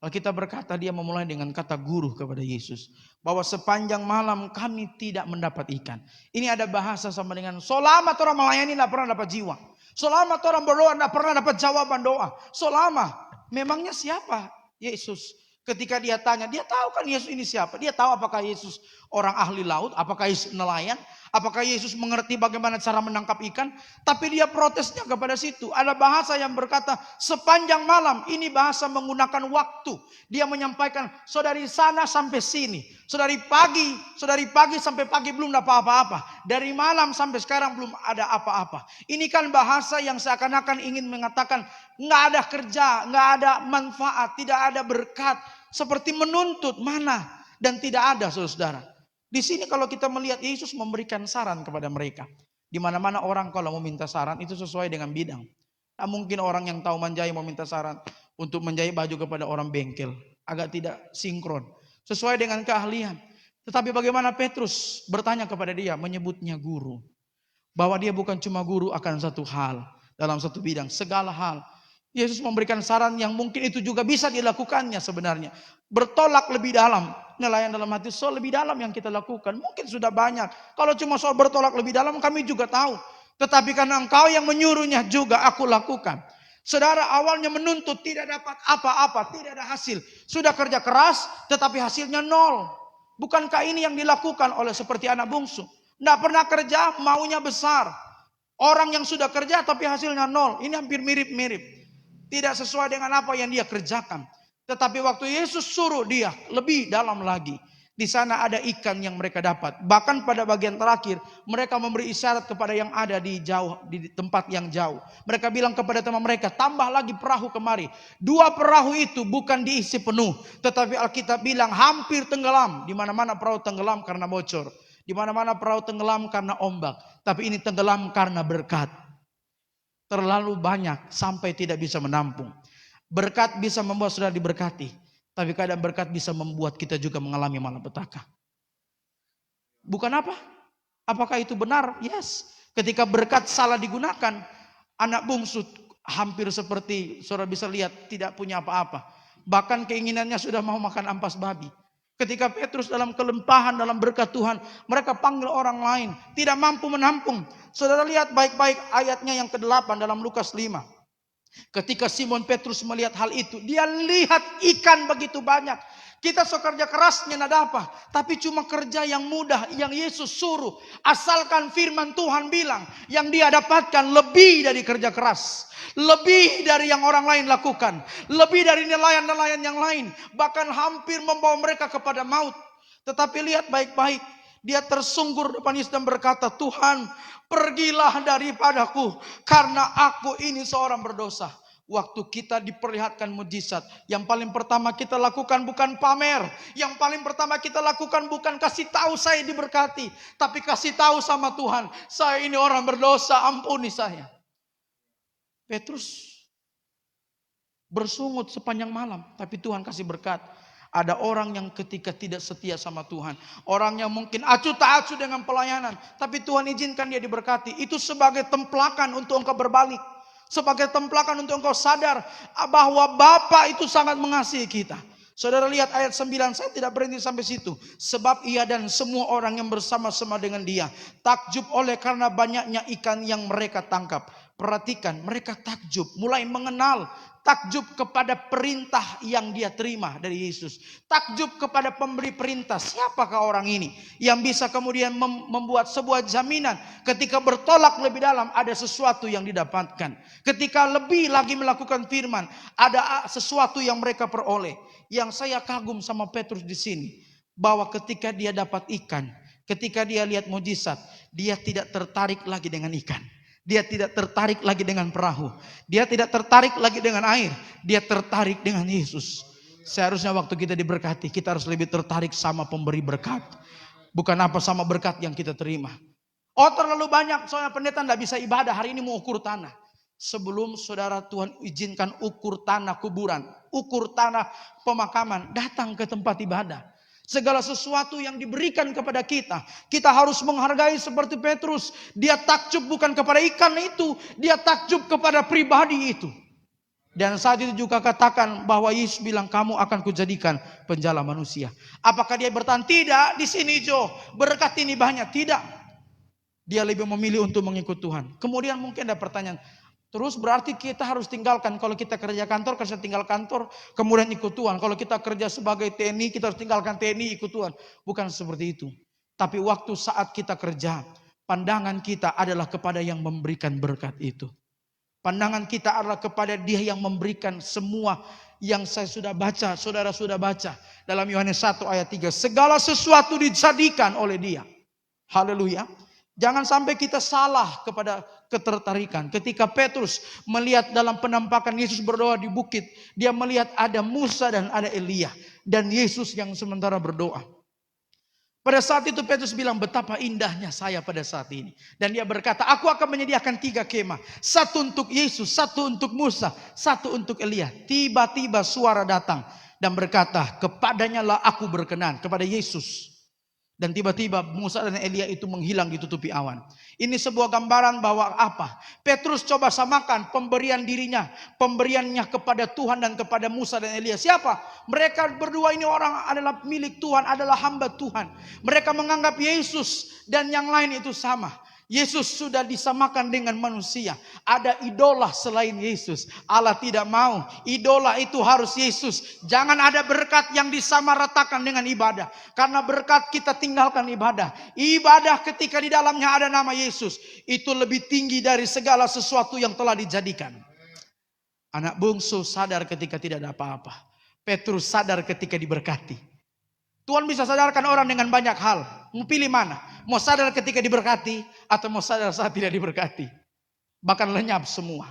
Speaker 1: Alkitab berkata dia memulai dengan kata guru kepada Yesus. Bahwa sepanjang malam kami tidak mendapat ikan. Ini ada bahasa sama dengan selama orang melayani tidak pernah dapat jiwa. Selama orang berdoa tidak pernah dapat jawaban doa. Selama. Memangnya siapa Yesus? Ketika dia tanya, dia tahu kan Yesus ini siapa? Dia tahu apakah Yesus orang ahli laut, apakah Yesus nelayan, apakah Yesus mengerti bagaimana cara menangkap ikan? Tapi dia protesnya kepada situ. Ada bahasa yang berkata sepanjang malam, ini bahasa menggunakan waktu. Dia menyampaikan saudari sana sampai sini. Saudari pagi sampai pagi belum dapat apa-apa. Dari malam sampai sekarang belum ada apa-apa. Ini kan bahasa yang seakan-akan ingin mengatakan nggak ada kerja, nggak ada manfaat, tidak ada berkat, seperti menuntut mana dan tidak ada, saudara. Di sini kalau kita melihat Yesus memberikan saran kepada mereka. Di mana-mana orang kalau mau minta saran itu sesuai dengan bidang. Nah, mungkin orang yang tahu menjahit mau minta saran untuk menjahit baju kepada orang bengkel, agak tidak sinkron, sesuai dengan keahlian. Tetapi bagaimana Petrus bertanya kepada dia, menyebutnya guru, bahwa dia bukan cuma guru akan satu hal, dalam satu bidang, segala hal. Yesus memberikan saran yang mungkin itu juga bisa dilakukannya sebenarnya. Bertolak lebih dalam. Nelayan dalam hati, soal lebih dalam yang kita lakukan. Mungkin sudah banyak. Kalau cuma soal bertolak lebih dalam kami juga tahu. Tetapi karena engkau yang menyuruhnya juga aku lakukan. Saudara awalnya menuntut tidak dapat apa-apa. Tidak ada hasil. Sudah kerja keras tetapi hasilnya nol. Bukankah ini yang dilakukan oleh seperti anak bungsu? Tidak pernah kerja maunya besar. Orang yang sudah kerja tapi hasilnya nol. Ini hampir mirip-mirip. Tidak sesuai dengan apa yang dia kerjakan. Tetapi waktu Yesus suruh dia lebih dalam lagi. Di sana ada ikan yang mereka dapat. Bahkan pada bagian terakhir mereka memberi isyarat kepada yang ada di tempat yang jauh. Mereka bilang kepada teman mereka, tambah lagi perahu kemari. 2 perahu itu bukan diisi penuh. Tetapi Alkitab bilang hampir tenggelam. Di mana-mana perahu tenggelam karena bocor. Di mana-mana perahu tenggelam karena ombak. Tapi ini tenggelam karena berkat. Terlalu banyak sampai tidak bisa menampung. Berkat bisa membuat saudara diberkati. Tapi kadang berkat bisa membuat kita juga mengalami malapetaka. Bukan apa? Apakah itu benar? Yes. Ketika berkat salah digunakan, anak bungsu hampir seperti saudara bisa lihat tidak punya apa-apa. Bahkan keinginannya sudah mau makan ampas babi. Ketika Petrus dalam kelimpahan, dalam berkat Tuhan, mereka panggil orang lain. Tidak mampu menampung. Saudara lihat baik-baik ayatnya yang ke-8 dalam Lukas 5. Ketika Simon Petrus melihat hal itu, dia lihat ikan begitu banyak. Kita kerja kerasnya nada apa, tapi cuma kerja yang mudah yang Yesus suruh. Asalkan firman Tuhan bilang, yang dia dapatkan lebih dari kerja keras. Lebih dari yang orang lain lakukan. Lebih dari nelayan-nelayan yang lain. Bahkan hampir membawa mereka kepada maut. Tetapi lihat baik-baik. Dia tersungkur depan Yesus dan berkata, Tuhan, pergilah daripadaku. Karena aku ini seorang berdosa. Waktu kita diperlihatkan mujizat, yang paling pertama kita lakukan bukan pamer. Yang paling pertama kita lakukan bukan kasih tahu saya diberkati. Tapi kasih tahu sama Tuhan, saya ini orang berdosa, ampuni saya. Petrus bersungut sepanjang malam, tapi Tuhan kasih berkat. Ada orang yang ketika tidak setia sama Tuhan, orang yang mungkin acuh tak acuh dengan pelayanan, tapi Tuhan izinkan dia diberkati. Itu sebagai templakan untuk engkau berbalik, sebagai templakan untuk engkau sadar bahwa Bapa itu sangat mengasihi kita. Saudara lihat ayat 9, saya tidak berhenti sampai situ. Sebab ia dan semua orang yang bersama-sama dengan dia takjub oleh karena banyaknya ikan yang mereka tangkap. Perhatikan, mereka takjub, mulai mengenal. Takjub kepada perintah yang dia terima dari Yesus. Takjub kepada pemberi perintah. Siapakah orang ini yang bisa kemudian membuat sebuah jaminan ketika bertolak lebih dalam ada sesuatu yang didapatkan. Ketika lebih lagi melakukan firman, ada sesuatu yang mereka peroleh. Yang saya kagum sama Petrus di sini, bahwa ketika dia dapat ikan, ketika dia lihat mujizat, dia tidak tertarik lagi dengan ikan. Dia tidak tertarik lagi dengan perahu. Dia tidak tertarik lagi dengan air. Dia tertarik dengan Yesus. Seharusnya waktu kita diberkati, kita harus lebih tertarik sama pemberi berkat. Bukan apa sama berkat yang kita terima. Oh terlalu banyak, soalnya pendeta tidak bisa ibadah. Hari ini mau ukur tanah. Sebelum saudara Tuhan izinkan ukur tanah kuburan, ukur tanah pemakaman, datang ke tempat ibadah. Segala sesuatu yang diberikan kepada kita, kita harus menghargai seperti Petrus. Dia takjub bukan kepada ikan itu, dia takjub kepada pribadi itu. Dan saat itu juga katakan bahwa Yesus bilang kamu akan kujadikan penjala manusia. Apakah dia bertahan? Tidak. Di sini Jo, berkat ini banyak. Tidak. Dia lebih memilih untuk mengikut Tuhan. Kemudian mungkin ada pertanyaan, terus berarti kita harus tinggalkan, kalau kita kerja kantor, kita tinggal kantor, kemudian ikut Tuhan. Kalau kita kerja sebagai TNI, kita harus tinggalkan TNI, ikut Tuhan. Bukan seperti itu. Tapi waktu saat kita kerja, pandangan kita adalah kepada yang memberikan berkat itu. Pandangan kita adalah kepada Dia yang memberikan semua yang saya sudah baca, saudara sudah baca. Dalam Yohanes 1 ayat 3, segala sesuatu dijadikan oleh Dia. Haleluya. Jangan sampai kita salah kepada ketertarikan. Ketika Petrus melihat dalam penampakan Yesus berdoa di bukit, dia melihat ada Musa dan ada Elia. Dan Yesus yang sementara berdoa. Pada saat itu Petrus bilang, betapa indahnya saya pada saat ini. Dan dia berkata, aku akan menyediakan 3 kemah. Satu untuk Yesus, satu untuk Musa, satu untuk Elia. Tiba-tiba suara datang dan berkata, kepadanya lah aku berkenan, kepada Yesus. Dan tiba-tiba Musa dan Elia itu menghilang ditutupi awan. Ini sebuah gambaran bahwa apa? Petrus coba samakan pemberian dirinya, pemberiannya kepada Tuhan dan kepada Musa dan Elia. Siapa? Mereka berdua ini orang adalah milik Tuhan, adalah hamba Tuhan. Mereka menganggap Yesus dan yang lain itu sama. Yesus sudah disamakan dengan manusia. Ada idola selain Yesus. Allah tidak mau. Idola itu harus Yesus. Jangan ada berkat yang disamaratakan dengan ibadah. Karena berkat kita tinggalkan ibadah. Ibadah ketika di dalamnya ada nama Yesus, itu lebih tinggi dari segala sesuatu yang telah dijadikan. Anak bungsu sadar ketika tidak ada apa-apa. Petrus sadar ketika diberkati. Tuhan bisa sadarkan orang dengan banyak hal. Mau pilih mana? Mau sadar ketika diberkati atau mau sadar saat tidak diberkati? Bahkan lenyap semua.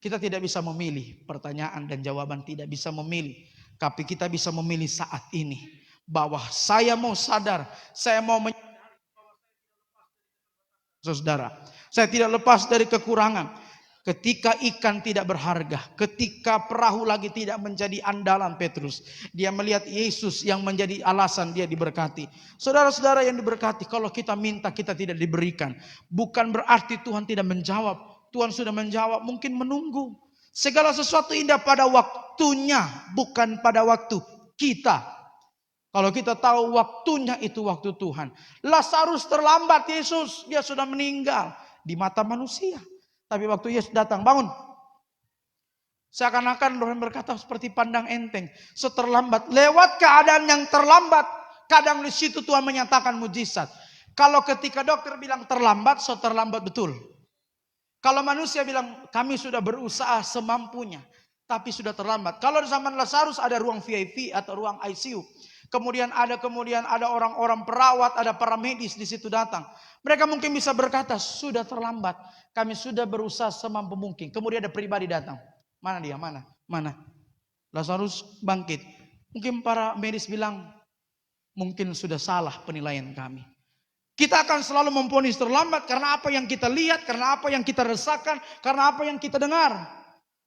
Speaker 1: Kita tidak bisa memilih. Pertanyaan dan jawaban tidak bisa memilih. Tapi kita bisa memilih saat ini. Bahwa saya mau sadar. Saya mau saudara. Saya tidak lepas dari kekurangan. Ketika ikan tidak berharga, ketika perahu lagi tidak menjadi andalan Petrus, dia melihat Yesus yang menjadi alasan dia diberkati. Saudara-saudara yang diberkati, kalau kita minta kita tidak diberikan, bukan berarti Tuhan tidak menjawab. Tuhan sudah menjawab, mungkin menunggu. Segala sesuatu indah pada waktunya, bukan pada waktu kita. Kalau kita tahu waktunya itu waktu Tuhan. Lazarus terlambat Yesus, dia sudah meninggal di mata manusia. Tapi waktu Yesus datang, bangun. Seakan-akan Tuhan berkata seperti pandang enteng. Seterlambat, lewat keadaan yang terlambat. Kadang di situ Tuhan menyatakan mujizat. Kalau ketika dokter bilang terlambat, so terlambat betul. Kalau manusia bilang kami sudah berusaha semampunya, tapi sudah terlambat. Kalau di zaman Lazarus ada ruang VIP atau ruang ICU. Kemudian ada orang-orang perawat, ada para medis di situ datang. Mereka mungkin bisa berkata, sudah terlambat. Kami sudah berusaha semampu mungkin. Kemudian ada pribadi datang. Mana dia? Mana? Lazarus bangkit. Mungkin para medis bilang, mungkin sudah salah penilaian kami. Kita akan selalu memvonis terlambat karena apa yang kita lihat, karena apa yang kita rasakan, karena apa yang kita dengar.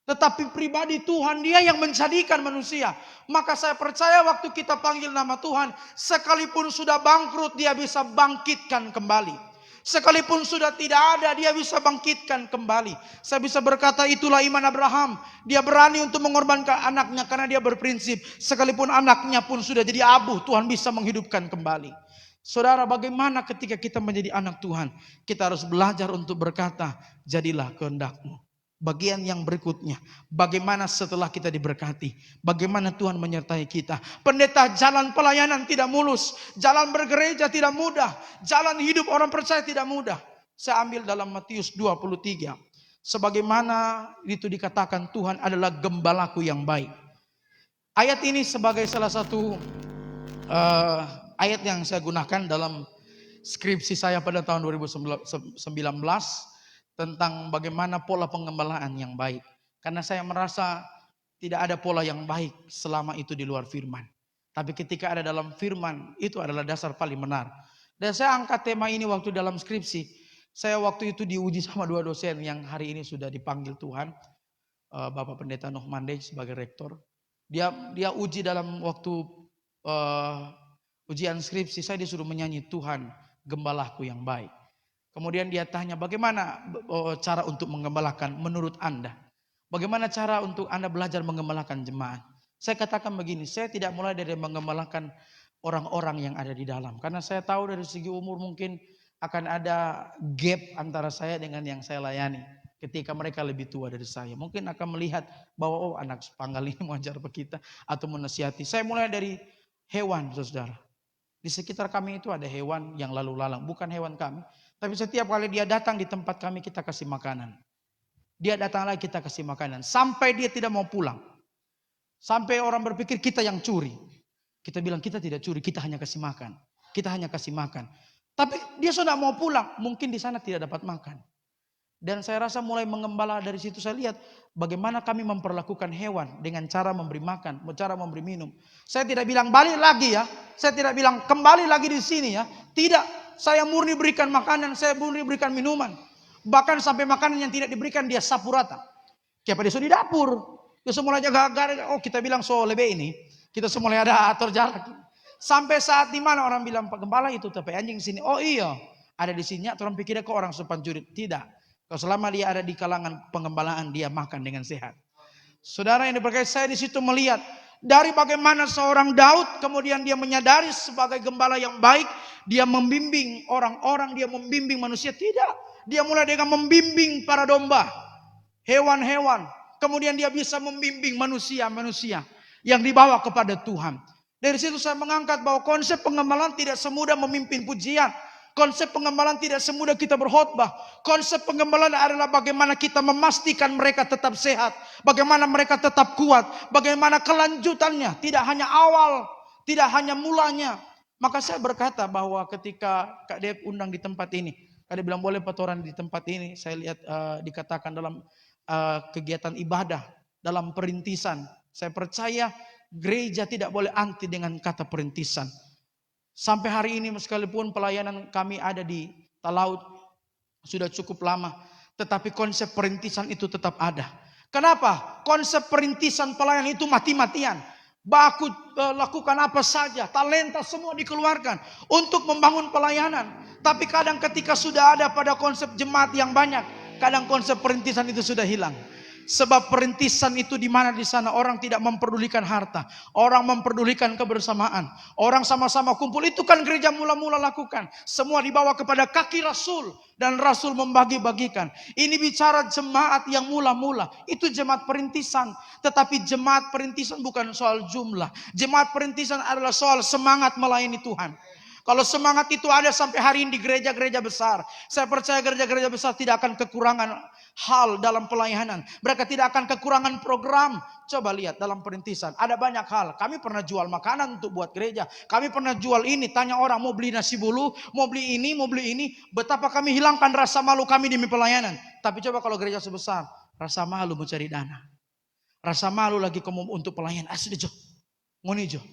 Speaker 1: Tetapi pribadi Tuhan, dia yang menjadikan manusia. Maka saya percaya waktu kita panggil nama Tuhan, sekalipun sudah bangkrut, dia bisa bangkitkan kembali. Sekalipun sudah tidak ada, dia bisa bangkitkan kembali. Saya bisa berkata itulah iman Abraham. Dia berani untuk mengorbankan anaknya karena dia berprinsip. Sekalipun anaknya pun sudah jadi abu, Tuhan bisa menghidupkan kembali. Saudara, bagaimana ketika kita menjadi anak Tuhan? Kita harus belajar untuk berkata, jadilah kehendak-Mu. Bagian yang berikutnya, bagaimana setelah kita diberkati, bagaimana Tuhan menyertai kita. Pendeta, jalan pelayanan tidak mulus, jalan bergereja tidak mudah, jalan hidup orang percaya tidak mudah. Saya ambil dalam Matius 23. Sebagaimana itu dikatakan Tuhan adalah gembalaku yang baik. Ayat ini sebagai salah satu ayat yang saya gunakan dalam skripsi saya pada tahun 2019. Tentang bagaimana pola pengembalaan yang baik. Karena saya merasa tidak ada pola yang baik selama itu di luar firman. Tapi ketika ada dalam firman, itu adalah dasar paling benar. Dan saya angkat tema ini waktu dalam skripsi. Saya waktu itu diuji sama 2 dosen yang hari ini sudah dipanggil Tuhan. Bapak Pendeta Nuh Mandey sebagai rektor. Dia uji dalam waktu ujian skripsi, saya disuruh menyanyi Tuhan gembalaku yang baik. Kemudian dia tanya bagaimana cara untuk menggembalakan menurut Anda. Bagaimana cara untuk Anda belajar mengembalakan jemaat? Saya katakan begini, saya tidak mulai dari mengembalakan orang-orang yang ada di dalam. Karena saya tahu dari segi umur mungkin akan ada gap antara saya dengan yang saya layani. Ketika mereka lebih tua dari saya. Mungkin akan melihat bahwa oh anak panggal ini mau ajar apa kita. Atau menasihati. Saya mulai dari hewan saudara. Di sekitar kami itu ada hewan yang lalu lalang. Bukan hewan kami. Tapi setiap kali dia datang di tempat kami kita kasih makanan. Dia datang lagi kita kasih makanan. Sampai dia tidak mau pulang. Sampai orang berpikir kita yang curi. Kita bilang kita tidak curi, kita hanya kasih makan. Kita hanya kasih makan. Tapi dia sudah mau pulang, mungkin di sana tidak dapat makan. Dan saya rasa mulai mengembala dari situ saya lihat bagaimana kami memperlakukan hewan dengan cara memberi makan, cara memberi minum. Saya tidak bilang balik lagi ya, saya tidak bilang kembali lagi di sini ya. Tidak, saya murni berikan makanan, saya murni berikan minuman. Bahkan sampai makanan yang tidak diberikan dia sapu rata. Kayak pada di dapur. Dia semua jaga oh kita bilang so lebih ini. Kita semua ada atur jarak. Sampai saat di mana orang bilang Pak Gembala itu tapi anjing sini. Oh iya, ada di sini. Orang pikirnya kok orang sopan jurit. Tidak. Kalau selama dia ada di kalangan pengembalaan dia makan dengan sehat. Saudara yang diberkati saya di situ melihat dari bagaimana seorang Daud kemudian dia menyadari sebagai gembala yang baik, dia membimbing orang-orang, dia membimbing manusia. Tidak. Dia mulai dengan membimbing para domba, hewan-hewan. Kemudian dia bisa membimbing manusia-manusia yang dibawa kepada Tuhan. Dari situ saya mengangkat bahwa konsep pengembalaan tidak semudah memimpin pujian. Konsep pengembalaan tidak semudah kita berkhotbah. Konsep pengembalaan adalah bagaimana kita memastikan mereka tetap sehat. Bagaimana mereka tetap kuat. Bagaimana kelanjutannya. Tidak hanya awal. Tidak hanya mulanya. Maka saya berkata bahwa ketika Kak Dep undang di tempat ini. Kak Dep bilang boleh patoran di tempat ini. Saya lihat dikatakan dalam kegiatan ibadah. Dalam perintisan. Saya percaya gereja tidak boleh anti dengan kata perintisan. Sampai hari ini sekalipun pelayanan kami ada di Talaut sudah cukup lama. Tetapi konsep perintisan itu tetap ada. Kenapa? Konsep perintisan pelayanan itu mati-matian. Baku lakukan apa saja. Talenta semua dikeluarkan. Untuk membangun pelayanan. Tapi kadang ketika sudah ada pada konsep jemaat yang banyak. Kadang konsep perintisan itu sudah hilang. Sebab perintisan itu di mana di sana orang tidak memperdulikan harta, orang memperdulikan kebersamaan, orang sama-sama kumpul. Itu kan gereja mula-mula lakukan. Semua dibawa kepada kaki Rasul dan Rasul membagi-bagikan. Ini bicara jemaat yang mula-mula. Itu jemaat perintisan. Tetapi jemaat perintisan bukan soal jumlah. Jemaat perintisan adalah soal semangat melayani Tuhan. Kalau semangat itu ada sampai hari ini di gereja-gereja besar. Saya percaya gereja-gereja besar tidak akan kekurangan hal dalam pelayanan. Mereka tidak akan kekurangan program. Coba lihat dalam perintisan. Ada banyak hal. Kami pernah jual makanan untuk buat gereja. Kami pernah jual ini. Tanya orang mau beli nasi bulu. Mau beli ini, mau beli ini. Betapa kami hilangkan rasa malu kami demi pelayanan. Tapi coba kalau gereja sebesar. Rasa malu mencari dana. Rasa malu lagi untuk pelayanan. Sudah jo. Ngoni jo.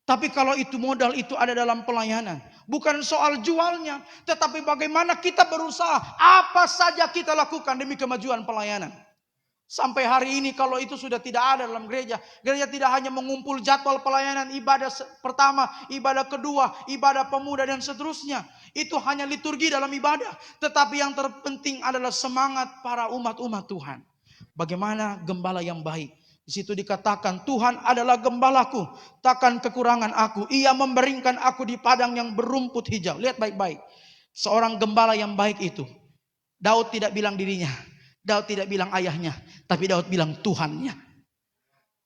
Speaker 1: Tapi kalau itu modal itu ada dalam pelayanan. Bukan soal jualnya. Tetapi bagaimana kita berusaha. Apa saja kita lakukan demi kemajuan pelayanan. Sampai hari ini kalau itu sudah tidak ada dalam gereja. Gereja tidak hanya mengumpul jadwal pelayanan. Ibadah pertama, ibadah kedua, ibadah pemuda dan seterusnya. Itu hanya liturgi dalam ibadah. Tetapi yang terpenting adalah semangat para umat-umat Tuhan. Bagaimana gembala yang baik. Di situ dikatakan Tuhan adalah gembalaku, takkan kekurangan aku. Ia memberingkan aku di padang yang berumput hijau. Lihat baik-baik. Seorang gembala yang baik itu. Daud tidak bilang dirinya. Daud tidak bilang ayahnya. Tapi Daud bilang Tuhannya.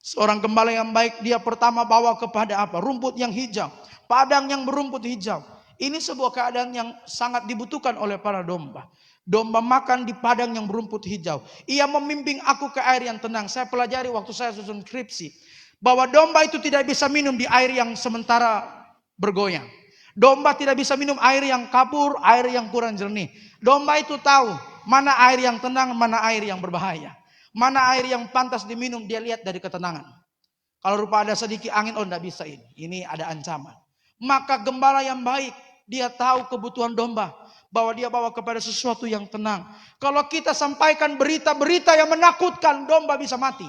Speaker 1: Seorang gembala yang baik dia pertama bawa kepada apa? Rumput yang hijau. Padang yang berumput hijau. Ini sebuah keadaan yang sangat dibutuhkan oleh para domba. Domba makan di padang yang berumput hijau. Ia membimbing aku ke air yang tenang. Saya pelajari waktu saya susun skripsi. Bahwa domba itu tidak bisa minum di air yang sementara bergoyang. Domba tidak bisa minum air yang kabur, air yang kurang jernih. Domba itu tahu mana air yang tenang, mana air yang berbahaya. Mana air yang pantas diminum, dia lihat dari ketenangan. Kalau rupa ada sedikit angin, oh tidak bisa ini. Ini ada ancaman. Maka gembala yang baik, dia tahu kebutuhan domba. Bahwa dia bawa kepada sesuatu yang tenang. Kalau kita sampaikan berita-berita yang menakutkan, domba bisa mati.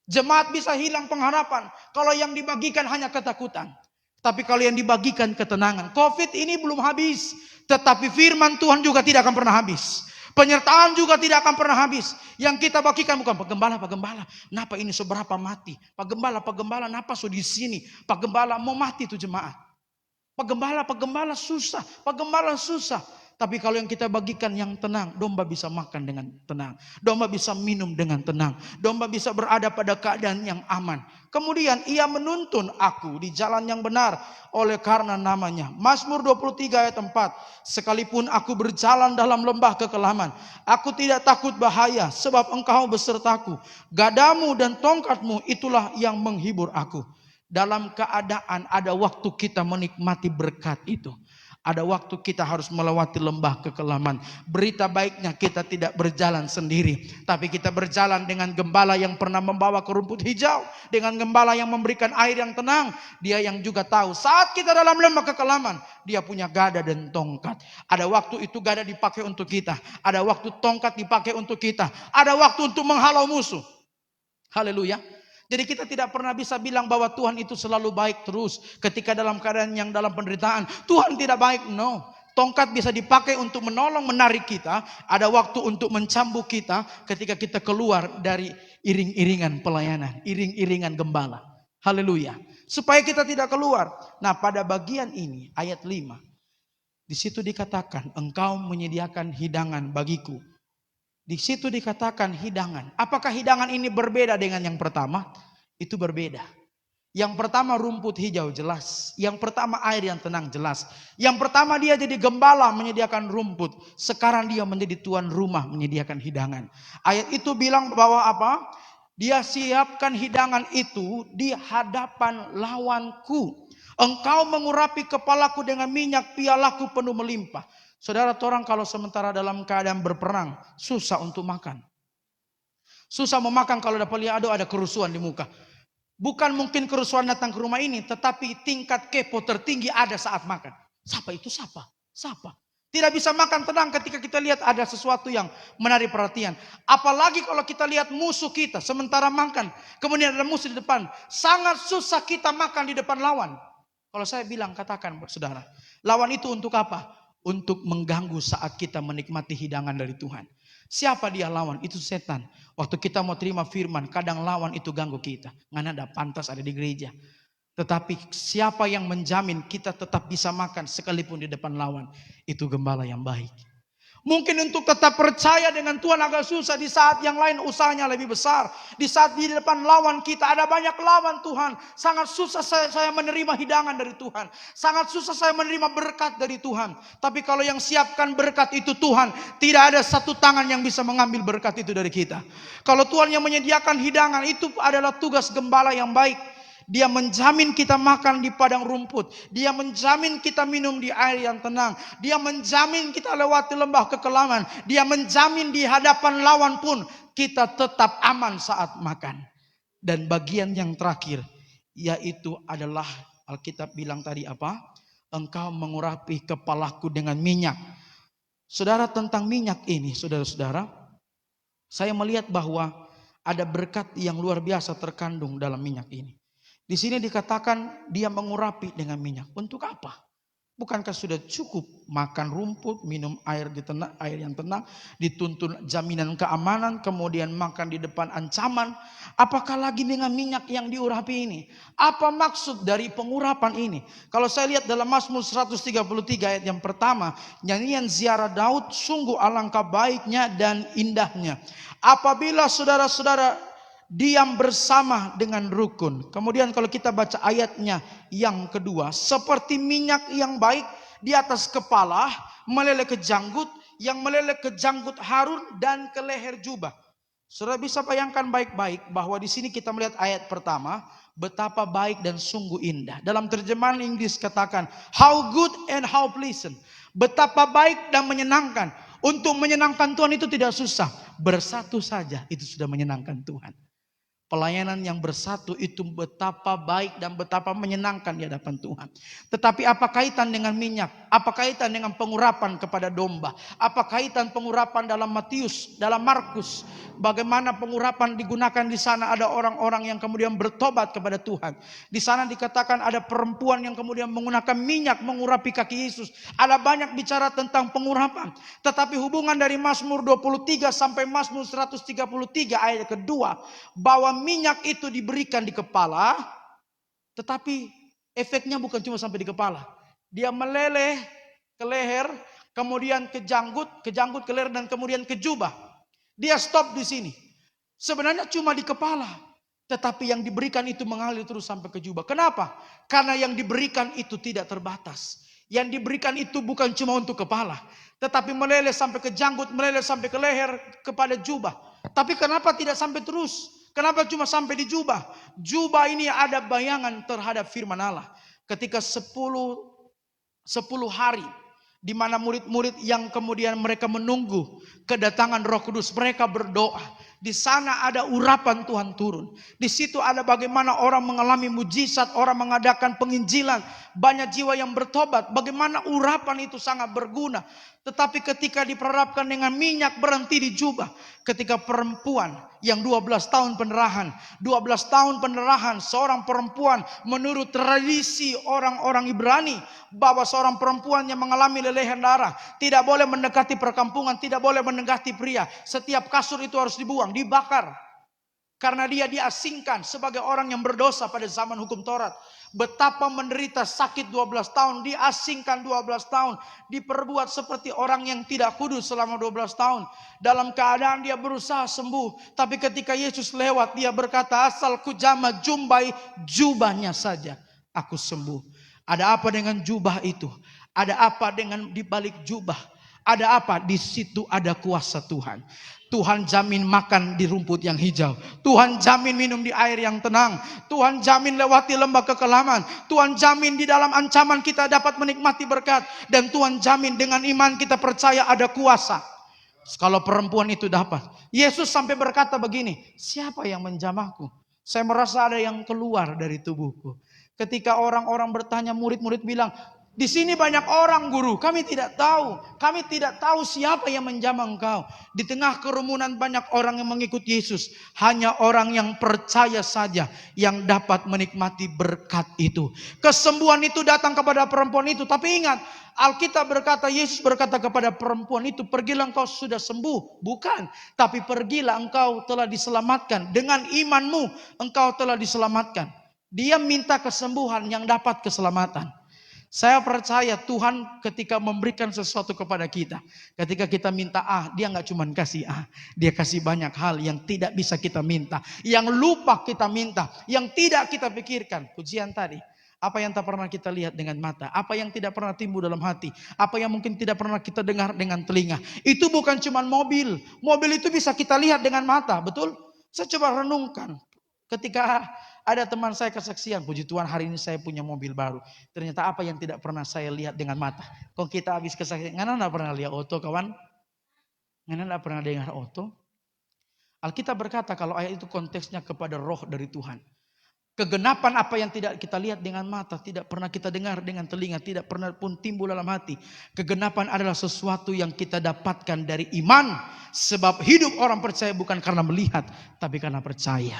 Speaker 1: Jemaat bisa hilang pengharapan. Kalau yang dibagikan hanya ketakutan. Tapi kalau yang dibagikan ketenangan. Covid ini belum habis. Tetapi firman Tuhan juga tidak akan pernah habis. Penyertaan juga tidak akan pernah habis. Yang kita bagikan bukan Pak Gembala, kenapa ini seberapa mati? Pak Gembala, kenapa sudah di sini? Pak Gembala mau mati tuh jemaat. Pak Gembala susah. Pak Gembala susah. Tapi kalau yang kita bagikan yang tenang, domba bisa makan dengan tenang. Domba bisa minum dengan tenang. Domba bisa berada pada keadaan yang aman. Kemudian ia menuntun aku di jalan yang benar oleh karena namanya. Mazmur 23 ayat 4. Sekalipun aku berjalan dalam lembah kekelaman, aku tidak takut bahaya sebab engkau besertaku. Gadamu dan tongkatmu itulah yang menghibur aku. Dalam keadaan ada waktu kita menikmati berkat itu. Ada waktu kita harus melewati lembah kekelaman. Berita baiknya kita tidak berjalan sendiri. Tapi kita berjalan dengan gembala yang pernah membawa ke rumput hijau. Dengan gembala yang memberikan air yang tenang. Dia yang juga tahu saat kita dalam lembah kekelaman. Dia punya gada dan tongkat. Ada waktu itu gada dipakai untuk kita. Ada waktu tongkat dipakai untuk kita. Ada waktu untuk menghalau musuh. Haleluya. Jadi kita tidak pernah bisa bilang bahwa Tuhan itu selalu baik terus. Ketika dalam keadaan yang dalam penderitaan, Tuhan tidak baik. No. Tongkat bisa dipakai untuk menolong, menarik kita. Ada waktu untuk mencambuk kita ketika kita keluar dari iring-iringan pelayanan. Iring-iringan gembala. Haleluya. Supaya kita tidak keluar. Nah, pada bagian ini, ayat 5. Di situ dikatakan, engkau menyediakan hidangan bagiku. Di situ dikatakan hidangan. Apakah hidangan ini berbeda dengan yang pertama? Itu berbeda. Yang pertama rumput hijau jelas. Yang pertama air yang tenang jelas. Yang pertama dia jadi gembala menyediakan rumput. Sekarang dia menjadi tuan rumah menyediakan hidangan. Ayat itu bilang bahwa apa? Dia siapkan hidangan itu di hadapan lawanku. Engkau mengurapi kepalaku dengan minyak, pialaku penuh melimpah. Saudara, orang kalau sementara dalam keadaan berperang, susah untuk makan. Susah mau makan kalau dapat lihat ada kerusuhan di muka. Bukan mungkin kerusuhan datang ke rumah ini, tetapi tingkat kepo tertinggi ada saat makan. Siapa itu? Siapa? Tidak bisa makan tenang ketika kita lihat ada sesuatu yang menarik perhatian. Apalagi kalau kita lihat musuh kita sementara makan, kemudian ada musuh di depan. Sangat susah kita makan di depan lawan. Kalau saya bilang, katakan saudara, lawan itu untuk apa? Untuk mengganggu saat kita menikmati hidangan dari Tuhan. Siapa dia lawan? Itu setan. Waktu kita mau terima firman, kadang lawan itu ganggu kita. Nggak ada pantas ada di gereja. Tetapi siapa yang menjamin kita tetap bisa makan sekalipun di depan lawan? Itu gembala yang baik. Mungkin untuk tetap percaya dengan Tuhan agak susah. Di saat yang lain usahanya lebih besar. Di saat di depan lawan kita ada banyak lawan Tuhan. Sangat susah saya menerima hidangan dari Tuhan. Sangat susah saya menerima berkat dari Tuhan. Tapi kalau yang siapkan berkat itu Tuhan, tidak ada satu tangan yang bisa mengambil berkat itu dari kita. Kalau Tuhan yang menyediakan hidangan, itu adalah tugas gembala yang baik. Dia menjamin kita makan di padang rumput. Dia menjamin kita minum di air yang tenang. Dia menjamin kita lewati lembah kekelaman. Dia menjamin di hadapan lawan pun kita tetap aman saat makan. Dan bagian yang terakhir, yaitu adalah Alkitab bilang tadi apa? Engkau mengurapi kepalaku dengan minyak. Saudara, tentang minyak ini, saudara-saudara, saya melihat bahwa ada berkat yang luar biasa terkandung dalam minyak ini. Di sini dikatakan dia mengurapi dengan minyak. Untuk apa? Bukankah sudah cukup makan rumput, minum air yang tenang, dituntun jaminan keamanan, kemudian makan di depan ancaman. Apakah lagi dengan minyak yang diurapi ini? Apa maksud dari pengurapan ini? Kalau saya lihat dalam Mazmur 133 ayat yang pertama, nyanyian ziarah Daud, sungguh alangkah baiknya dan indahnya apabila saudara-saudara diam bersama dengan rukun. Kemudian kalau kita baca ayatnya yang kedua, seperti minyak yang baik di atas kepala, meleleh ke janggut, yang meleleh ke janggut Harun dan ke leher jubah. Saudara bisa bayangkan baik-baik bahwa di sini kita melihat ayat pertama, betapa baik dan sungguh indah. Dalam terjemahan Inggris katakan, how good and how pleasant. Betapa baik dan menyenangkan. Untuk menyenangkan Tuhan itu tidak susah. Bersatu saja itu sudah menyenangkan Tuhan. Pelayanan yang bersatu itu betapa baik dan betapa menyenangkan di hadapan Tuhan. Tetapi apa kaitan dengan minyak? Apa kaitan dengan pengurapan kepada domba? Apa kaitan pengurapan dalam Matius, dalam Markus? Bagaimana pengurapan digunakan di sana? Ada orang-orang yang kemudian bertobat kepada Tuhan. Di sana dikatakan ada perempuan yang kemudian menggunakan minyak mengurapi kaki Yesus. Ada banyak bicara tentang pengurapan. Tetapi hubungan dari Mazmur 23 sampai Mazmur 133 ayat kedua, bahwa minyak itu diberikan di kepala, tetapi efeknya bukan cuma sampai di kepala. Dia meleleh ke leher, kemudian ke janggut ke leher, dan kemudian ke jubah. Dia stop di sini. Sebenarnya cuma di kepala, tetapi yang diberikan itu mengalir terus sampai ke jubah. Kenapa? Karena yang diberikan itu tidak terbatas. Yang diberikan itu bukan cuma untuk kepala, tetapi meleleh sampai ke janggut, meleleh sampai ke leher, kepada jubah. Tapi kenapa tidak sampai terus? Kenapa cuma sampai di jubah? Jubah ini ada bayangan terhadap firman Allah. Ketika 10 hari di mana murid-murid yang kemudian mereka menunggu kedatangan Roh Kudus, mereka berdoa. Di sana ada urapan Tuhan turun. Di situ ada bagaimana orang mengalami mujizat, orang mengadakan penginjilan, banyak jiwa yang bertobat. Bagaimana urapan itu sangat berguna. Tetapi ketika diperharapkan dengan minyak berhenti di jubah. Ketika perempuan yang 12 tahun pendarahan, 12 tahun pendarahan seorang perempuan menurut tradisi orang-orang Ibrani, bahwa seorang perempuan yang mengalami lelehan darah tidak boleh mendekati perkampungan, tidak boleh mendekati pria. Setiap kasur itu harus dibuang, dibakar. Karena dia diasingkan sebagai orang yang berdosa pada zaman hukum Taurat. Betapa menderita sakit 12 tahun, diasingkan 12 tahun, diperbuat seperti orang yang tidak kudus selama 12 tahun. Dalam keadaan dia berusaha sembuh, tapi ketika Yesus lewat, dia berkata, asal ku jama jumbai jubahnya saja, aku sembuh. Ada apa dengan jubah itu? Ada apa dengan di balik jubah? Ada apa? Di situ ada kuasa Tuhan. Tuhan jamin makan di rumput yang hijau. Tuhan jamin minum di air yang tenang. Tuhan jamin lewati lembah kekelaman. Tuhan jamin di dalam ancaman kita dapat menikmati berkat. Dan Tuhan jamin dengan iman kita percaya ada kuasa. Kalau perempuan itu dapat. Yesus sampai berkata begini, siapa yang menjamahku? Saya merasa ada yang keluar dari tubuhku. Ketika orang-orang bertanya, murid-murid bilang, di sini banyak orang guru, kami tidak tahu. Kami tidak tahu siapa yang menjamah engkau. Di tengah kerumunan banyak orang yang mengikut Yesus. Hanya orang yang percaya saja yang dapat menikmati berkat itu. Kesembuhan itu datang kepada perempuan itu. Tapi ingat, Alkitab berkata, Yesus berkata kepada perempuan itu, pergilah engkau sudah sembuh. Bukan, tapi pergilah engkau telah diselamatkan. Dengan imanmu engkau telah diselamatkan. Dia minta kesembuhan yang dapat keselamatan. Saya percaya Tuhan ketika memberikan sesuatu kepada kita, ketika kita minta A, dia nggak cuma kasih A, dia kasih banyak hal yang tidak bisa kita minta, yang lupa kita minta, yang tidak kita pikirkan. Pujian tadi, apa yang tak pernah kita lihat dengan mata, apa yang tidak pernah timbul dalam hati, apa yang mungkin tidak pernah kita dengar dengan telinga. Itu bukan cuma mobil, mobil itu bisa kita lihat dengan mata, betul? Saya coba renungkan, ketika ada teman saya kesaksian, puji Tuhan hari ini saya punya mobil baru. Ternyata apa yang tidak pernah saya lihat dengan mata. Kok kita habis kesaksian, ngana enggak pernah lihat oto kawan? Ngana enggak pernah dengar oto? Alkitab berkata kalau ayat itu konteksnya kepada roh dari Tuhan. Kegenapan apa yang tidak kita lihat dengan mata, tidak pernah kita dengar dengan telinga, tidak pernah pun timbul dalam hati. Kegenapan adalah sesuatu yang kita dapatkan dari iman. Sebab hidup orang percaya bukan karena melihat, tapi karena percaya.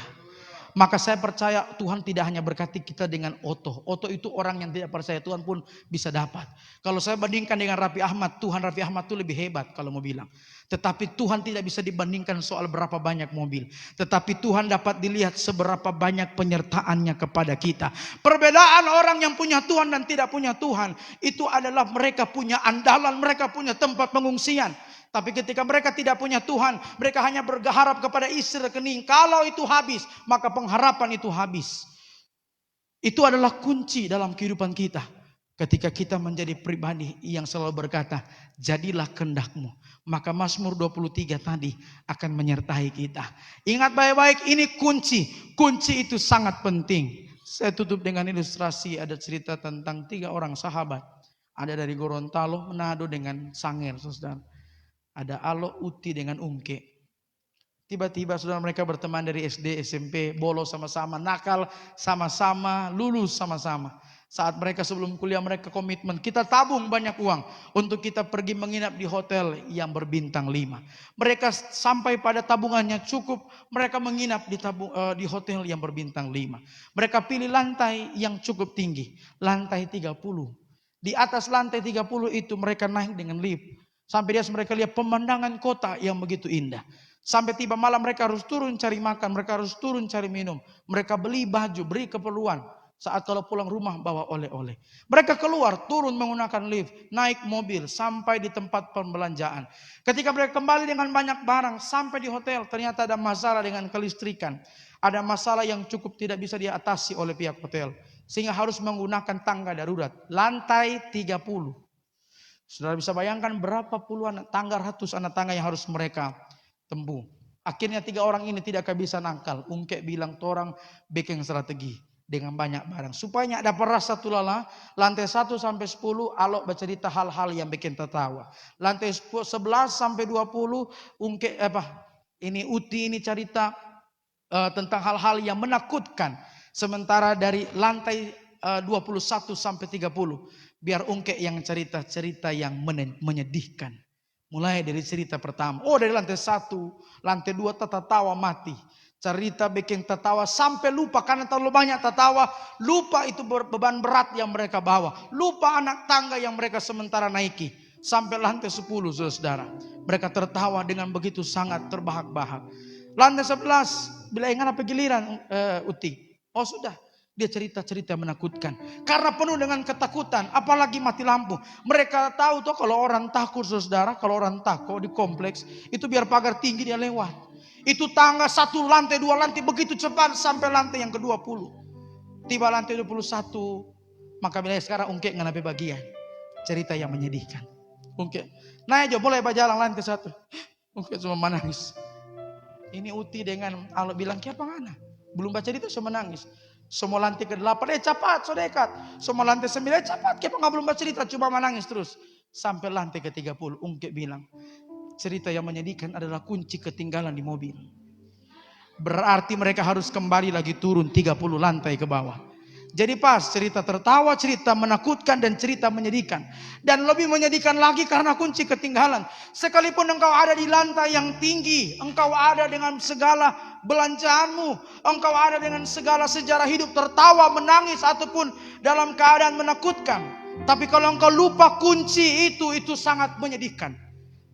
Speaker 1: Maka saya percaya Tuhan tidak hanya berkati kita dengan Oto. Oto itu orang yang tidak percaya Tuhan pun bisa dapat. Kalau saya bandingkan dengan Raffi Ahmad, Tuhan Raffi Ahmad itu lebih hebat kalau mau bilang. Tetapi Tuhan tidak bisa dibandingkan soal berapa banyak mobil. Tetapi Tuhan dapat dilihat seberapa banyak penyertaannya kepada kita. Perbedaan orang yang punya Tuhan dan tidak punya Tuhan, itu adalah mereka punya andalan, mereka punya tempat pengungsian. Tapi ketika mereka tidak punya Tuhan, mereka hanya berharap kepada isi rekening. Kalau itu habis, maka pengharapan itu habis. Itu adalah kunci dalam kehidupan kita. Ketika kita menjadi pribadi yang selalu berkata, jadilah kehendakmu. Maka Mazmur 23 tadi akan menyertai kita. Ingat baik-baik, ini kunci. Kunci itu sangat penting. Saya tutup dengan ilustrasi, ada cerita tentang 3 orang sahabat. Ada dari Gorontalo, Manado dengan Sangir, saudara. Ada Alo, Uti dengan Ungke. Tiba-tiba saudara mereka berteman dari SD, SMP, bolos sama-sama, nakal sama-sama, lulus sama-sama. Saat mereka sebelum kuliah mereka komitmen, kita tabung banyak uang untuk kita pergi menginap di hotel yang berbintang 5. Mereka sampai pada tabungannya cukup, mereka menginap di hotel yang berbintang 5. Mereka pilih lantai yang cukup tinggi, lantai 30. Di atas lantai 30 itu mereka naik dengan lift. Sampai mereka lihat pemandangan kota yang begitu indah. Sampai tiba malam mereka harus turun cari makan, mereka harus turun cari minum. Mereka beli baju, beri keperluan. Saat kalau pulang rumah bawa oleh-oleh. Mereka keluar, turun menggunakan lift, naik mobil sampai di tempat pembelanjaan. Ketika mereka kembali dengan banyak barang, sampai di hotel ternyata ada masalah dengan kelistrikan. Ada masalah yang cukup tidak bisa diatasi oleh pihak hotel. Sehingga harus menggunakan tangga darurat. Lantai 30. Saudara bisa bayangkan berapa puluhan tangga, ratusan tangga yang harus mereka tempuh. Akhirnya 3 orang ini tidak bisa nangkal. Ungkek bilang torang bikin strategi dengan banyak barang. Supaya dapat rasa tulala. Lantai 1 sampai 10 alok bercerita hal-hal yang bikin tertawa. Lantai 11 sampai 20 ungkek ini Uti ini cerita tentang hal-hal yang menakutkan. Sementara dari lantai 21 sampai 30 biar ungkek yang cerita-cerita yang menyedihkan. Mulai dari cerita pertama. Oh, dari lantai 1, lantai 2 tertawa mati. Cerita bikin tertawa sampai lupa karena terlalu banyak tertawa. Lupa itu beban berat yang mereka bawa. Lupa anak tangga yang mereka sementara naiki. Sampai lantai 10 saudara. Mereka tertawa dengan begitu sangat terbahak-bahak. Lantai 11, bila ingat apa giliran Uti. Oh sudah. Dia cerita-cerita menakutkan. Karena penuh dengan ketakutan. Apalagi mati lampu. Mereka tahu tuh kalau orang takut saudara. Kalau orang takut di kompleks. Itu biar pagar tinggi dia lewat. Itu tangga 1 lantai 2 lantai. Begitu cepat sampai lantai yang ke-20. Tiba lantai 21. Maka bila sekarang ungkek nganapi bagian. Cerita yang menyedihkan. Ungkek. Nah aja boleh berjalan lantai 1. Ungkek cuma menangis. Ini Uti dengan Allah bilang siapa ngana. Belum baca itu cuma menangis. Semua lantai ke-8, cepat, so dekat. Semua lantai 9, cepat. Kita nggak belum bercerita, cuma menangis terus. Sampai lantai ke-30, Ungkek bilang, cerita yang menyedihkan adalah kunci ketinggalan di mobil. Berarti mereka harus kembali lagi turun 30 lantai ke bawah. Jadi pas cerita tertawa, cerita menakutkan dan cerita menyedihkan. Dan lebih menyedihkan lagi karena kunci ketinggalan. Sekalipun engkau ada di lantai yang tinggi, engkau ada dengan segala belanjaanmu, engkau ada dengan segala sejarah hidup, tertawa, menangis ataupun dalam keadaan menakutkan. Tapi kalau engkau lupa kunci itu sangat menyedihkan.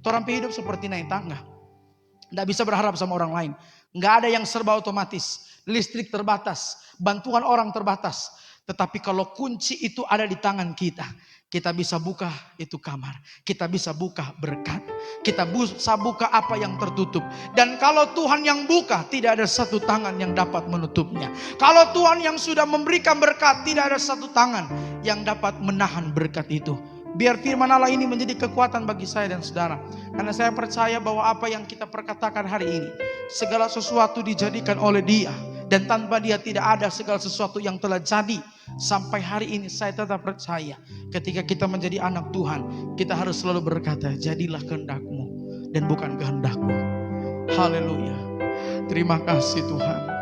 Speaker 1: Orang hidup seperti naik tangga. Tidak bisa berharap sama orang lain. Nggak ada yang serba otomatis. Listrik terbatas. Bantuan orang terbatas. Tetapi kalau kunci itu ada di tangan kita. Kita bisa buka itu kamar. Kita bisa buka berkat. Kita bisa buka apa yang tertutup. Dan kalau Tuhan yang buka, tidak ada satu tangan yang dapat menutupnya. Kalau Tuhan yang sudah memberikan berkat, tidak ada satu tangan yang dapat menahan berkat itu. Biar firman Allah ini menjadi kekuatan bagi saya dan saudara. Karena saya percaya bahwa apa yang kita perkatakan hari ini, segala sesuatu dijadikan oleh Dia. Dan tanpa Dia tidak ada segala sesuatu yang telah jadi. Sampai hari ini saya tetap percaya. Ketika kita menjadi anak Tuhan, kita harus selalu berkata, jadilah kehendak-Mu dan bukan kehendak-Ku. Haleluya. Terima kasih Tuhan.